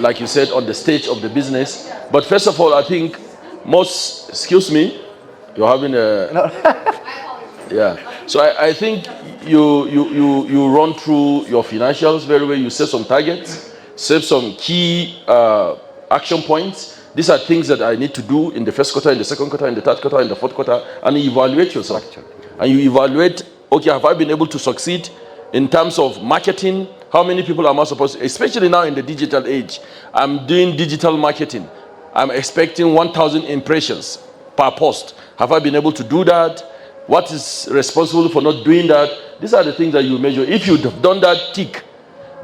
like you said, on the stage of the business. But first of all, I think excuse me, you're having yeah. So I think you run through your financials very well. You set some targets, set some key action points. These are things that I need to do in the first quarter, in the second quarter, in the third quarter, in the fourth quarter, and you evaluate yourself. And you evaluate, okay, have I been able to succeed in terms of marketing? How many people am I supposed to, especially now in the digital age? I'm doing digital marketing. I'm expecting 1,000 impressions per post. Have I been able to do that? What is responsible for not doing that? These are the things that you measure. If you've done that, tick.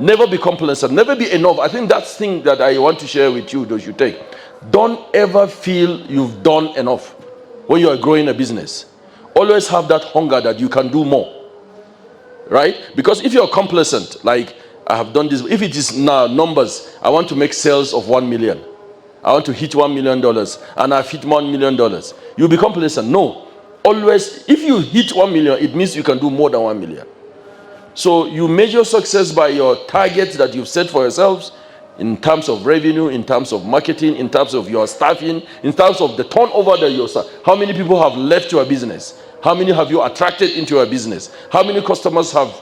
Never be complacent. Never be enough. I think that's the thing that I want to share with you, those you take. Don't ever feel you've done enough when you are growing a business. Always have that hunger that you can do more. Right? Because if you're complacent, like I have done this, if it is now numbers, I want to make sales of 1 million. I want to hit $1 million and I've hit $1 million. You'll be complacent. No. Always, if you hit 1 million, it means you can do more than 1 million. So you measure success by your targets that you've set for yourselves in terms of revenue, in terms of marketing, in terms of your staffing, in terms of the turnover that you're. How many people have left your business? How many have you attracted into your business? How many customers have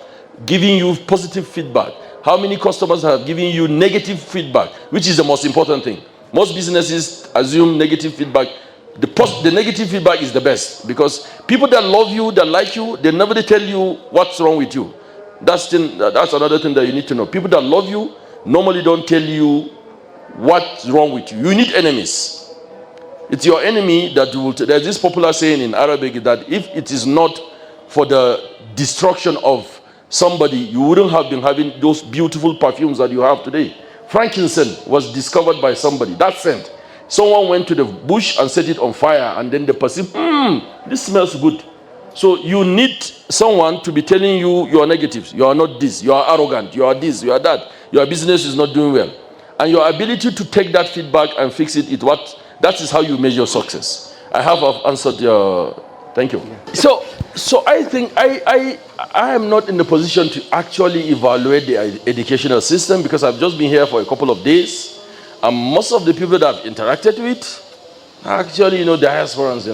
given you positive feedback? How many customers have given you negative feedback? Which is the most important thing. Most businesses assume negative feedback. The negative feedback is the best, because people that love you, that like you, they never tell you what's wrong with you. That's another thing that you need to know. People that love you normally don't tell you what's wrong with you. You need enemies. It's your enemy that will. There's this popular saying in Arabic that if it is not for the destruction of somebody, you wouldn't have been having those beautiful perfumes that you have today. Frankincense was discovered by somebody. That scent. Someone went to the bush and set it on fire, and then they perceived, this smells good. So you need someone to be telling you your negatives. You are not this. You are arrogant. You are this. You are that. Your business is not doing well. And your ability to take that feedback and fix it, that is how you measure success. I've answered your. Thank you. Yeah. So I think I am not in the position to actually evaluate the educational system, because I've just been here for a couple of days. And most of the people that I've interacted with are actually, diasporans,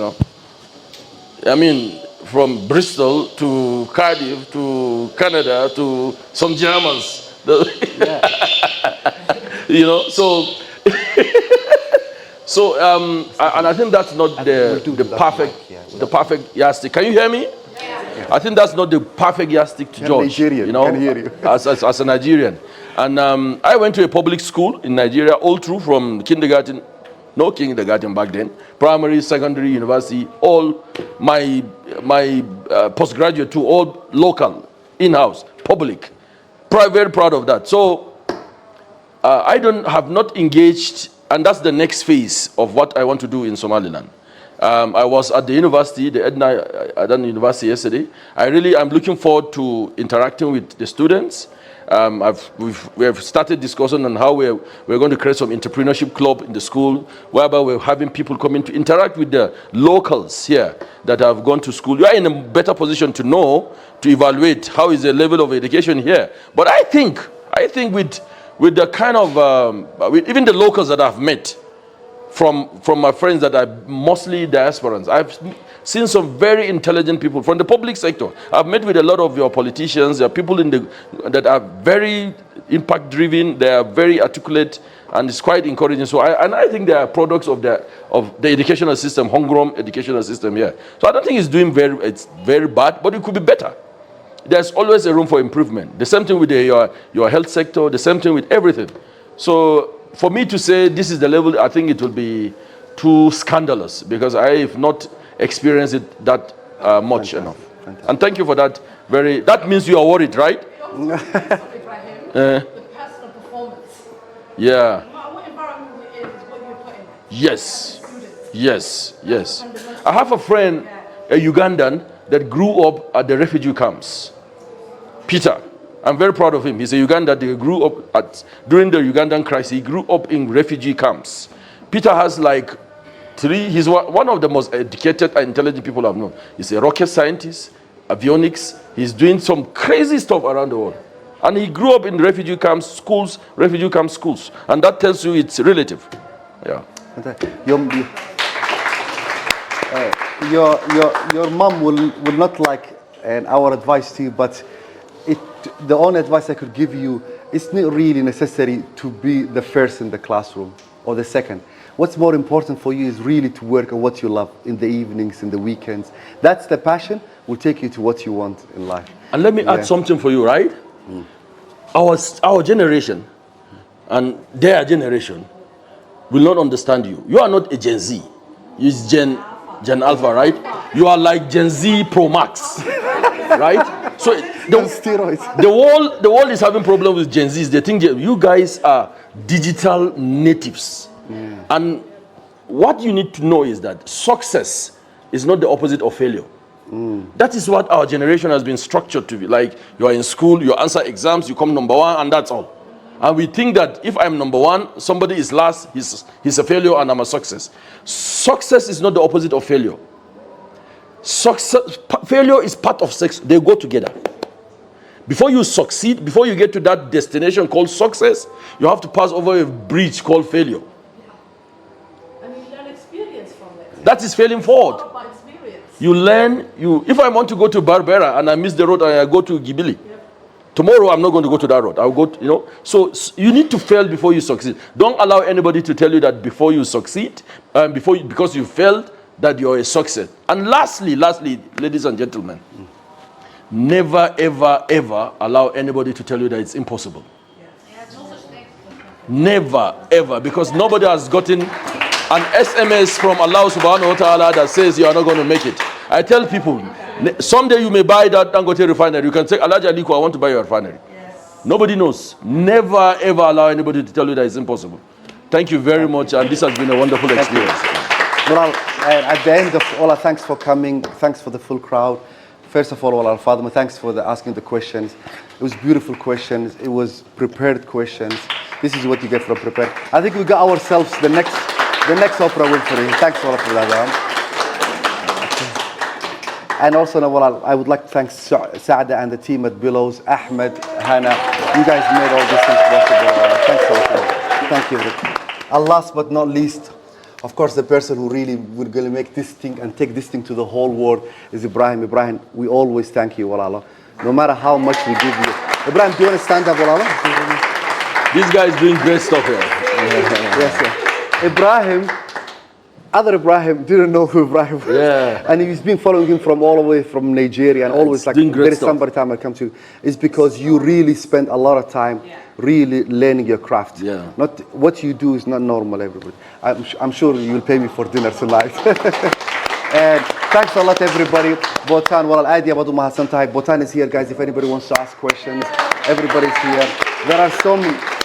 I mean, from Bristol to Cardiff to Canada to some Germans. Yeah. And I think that's not the perfect yardstick. Can you hear me? Yeah. I think that's not the perfect yardstick to judge. Nigerian, can hear you. As a Nigerian. And I went to a public school in Nigeria all through, from kindergarten, no kindergarten back then, primary, secondary, university, all my postgraduate too, all local, in-house, public. Very proud of that. So I have not engaged, and that's the next phase of what I want to do in Somaliland. I was at the university, the Adan University yesterday. I'm looking forward to interacting with the students. We have started discussing on how we're going to create some entrepreneurship club in the school, whereby we're having people come in to interact with the locals here that have gone to school. You are in a better position to know, to evaluate how is the level of education here. But I think with the kind of, with even the locals that I've met, from my friends that are mostly diasporans, I've seen some very intelligent people from the public sector. I've met with a lot of your politicians. There are people that are very impact driven. They are very articulate, and it's quite encouraging. So I think they are products of the educational system, homegrown educational system here. So I don't think it's very bad, but it could be better. There's always a room for improvement. The same thing with your health sector. The same thing with everything. So for me to say this is the level, I think it will be too scandalous, because I have not experienced it that much enough. Fantastic. And thank you for that. That means you are worried, right? The personal performance. Yeah. What environment it is, what you put in. Yes. I have a friend, a Ugandan, that grew up at the refugee camps. Peter. I'm very proud of him. He's a Ugandan that grew up during the Ugandan crisis. He grew up in refugee camps. Peter has he's one of the most educated and intelligent people I've known. He's a rocket scientist, avionics. He's doing some crazy stuff around the world. And he grew up in refugee camp schools. And that tells you it's relative. Yeah. Your mom will not like our advice to you, but the only advice I could give you, it's not really necessary to be the first in the classroom or the second. What's more important for you is really to work on what you love in the evenings, in the weekends. That's the passion will take you to what you want in life. And let me add something for you, right? Our generation and their generation will not understand you. You are not a Gen Z. You're Gen Alpha, right? You are like Gen Z Pro Max, right? So the world is having problems with Gen Zs. They think you guys are digital natives. Yeah. And what you need to know is that success is not the opposite of failure. That is what our generation has been structured to be. Like, you are in school, you answer exams, you come number one, and that's all. And we think that if I'm number one, somebody is last, he's a failure, and I'm a success. Success is not the opposite of failure. Failure is part of success. They go together. Before you succeed, before you get to that destination called success, you have to pass over a bridge called failure. And you learn experience from it. That is failing forward. It's all about experience. You learn, if I want to go to Barbera and I miss the road and I go to Gibili, tomorrow I'm not going to go to that road. I'll go, So you need to fail before you succeed. Don't allow anybody to tell you that before you succeed, because you failed, that you're a success. And lastly, ladies and gentlemen, never, ever, ever allow anybody to tell you that it's impossible. Never, ever, because nobody has gotten an SMS from Allah subhanahu wa ta'ala that says you are not going to make it. I tell people, someday you may buy that Dangote refinery. You can say, Alhaji Aliko, I want to buy your refinery. Yes. Nobody knows. Never, ever allow anybody to tell you that it's impossible. Thank you very much, and this has been a wonderful experience. Well, at the end of all, thanks for coming. Thanks for the full crowd. First of all, Fatima, thanks for asking the questions. It was beautiful questions. It was prepared questions. This is what you get from prepared. I think we got ourselves the next Oprah Winfrey. Thanks for that. And also, Nawal, I would like to thank Saada and the team at Billows, Ahmed, Hannah. You guys made all these things possible. Thanks a lot. Thank you. And last but not least, of course, the person who really will going to make this thing and take this thing to the whole world is Ibrahim. Ibrahim, we always thank you, Walala. No matter how much we give you. Ibrahim, do you want to stand up, Walala? This guy is doing great stuff here. Yes, sir. Ibrahim, other Ibrahim didn't know who Ibrahim was. Yeah. And he's been following him from all the way from Nigeria and always like, doing great there is stuff. somebody time I come to. It's because you really spend a lot of time really learning your craft. Yeah. Not what you do is not normal, everybody. I'm sure you'll pay me for dinner tonight. And thanks a lot, everybody. Botan, Walal Adi, Abadu Mahasan Taib. Botan is here, guys. If anybody wants to ask questions, everybody's here. There are some,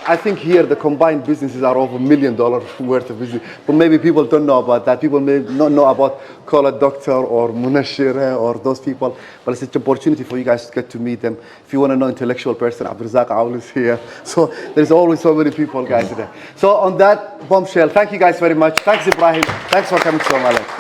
I think here the combined businesses are over $1 million worth of business. But maybe people don't know about that. People may not know about Call a Doctor or Munashir or those people. But it's an opportunity for you guys to get to meet them. If you want to know intellectual person, Abdurazak Aoul is here. So there's always so many people, guys, there. So on that bombshell, thank you guys very much. Thanks, Ibrahim. Thanks for coming to Somalia.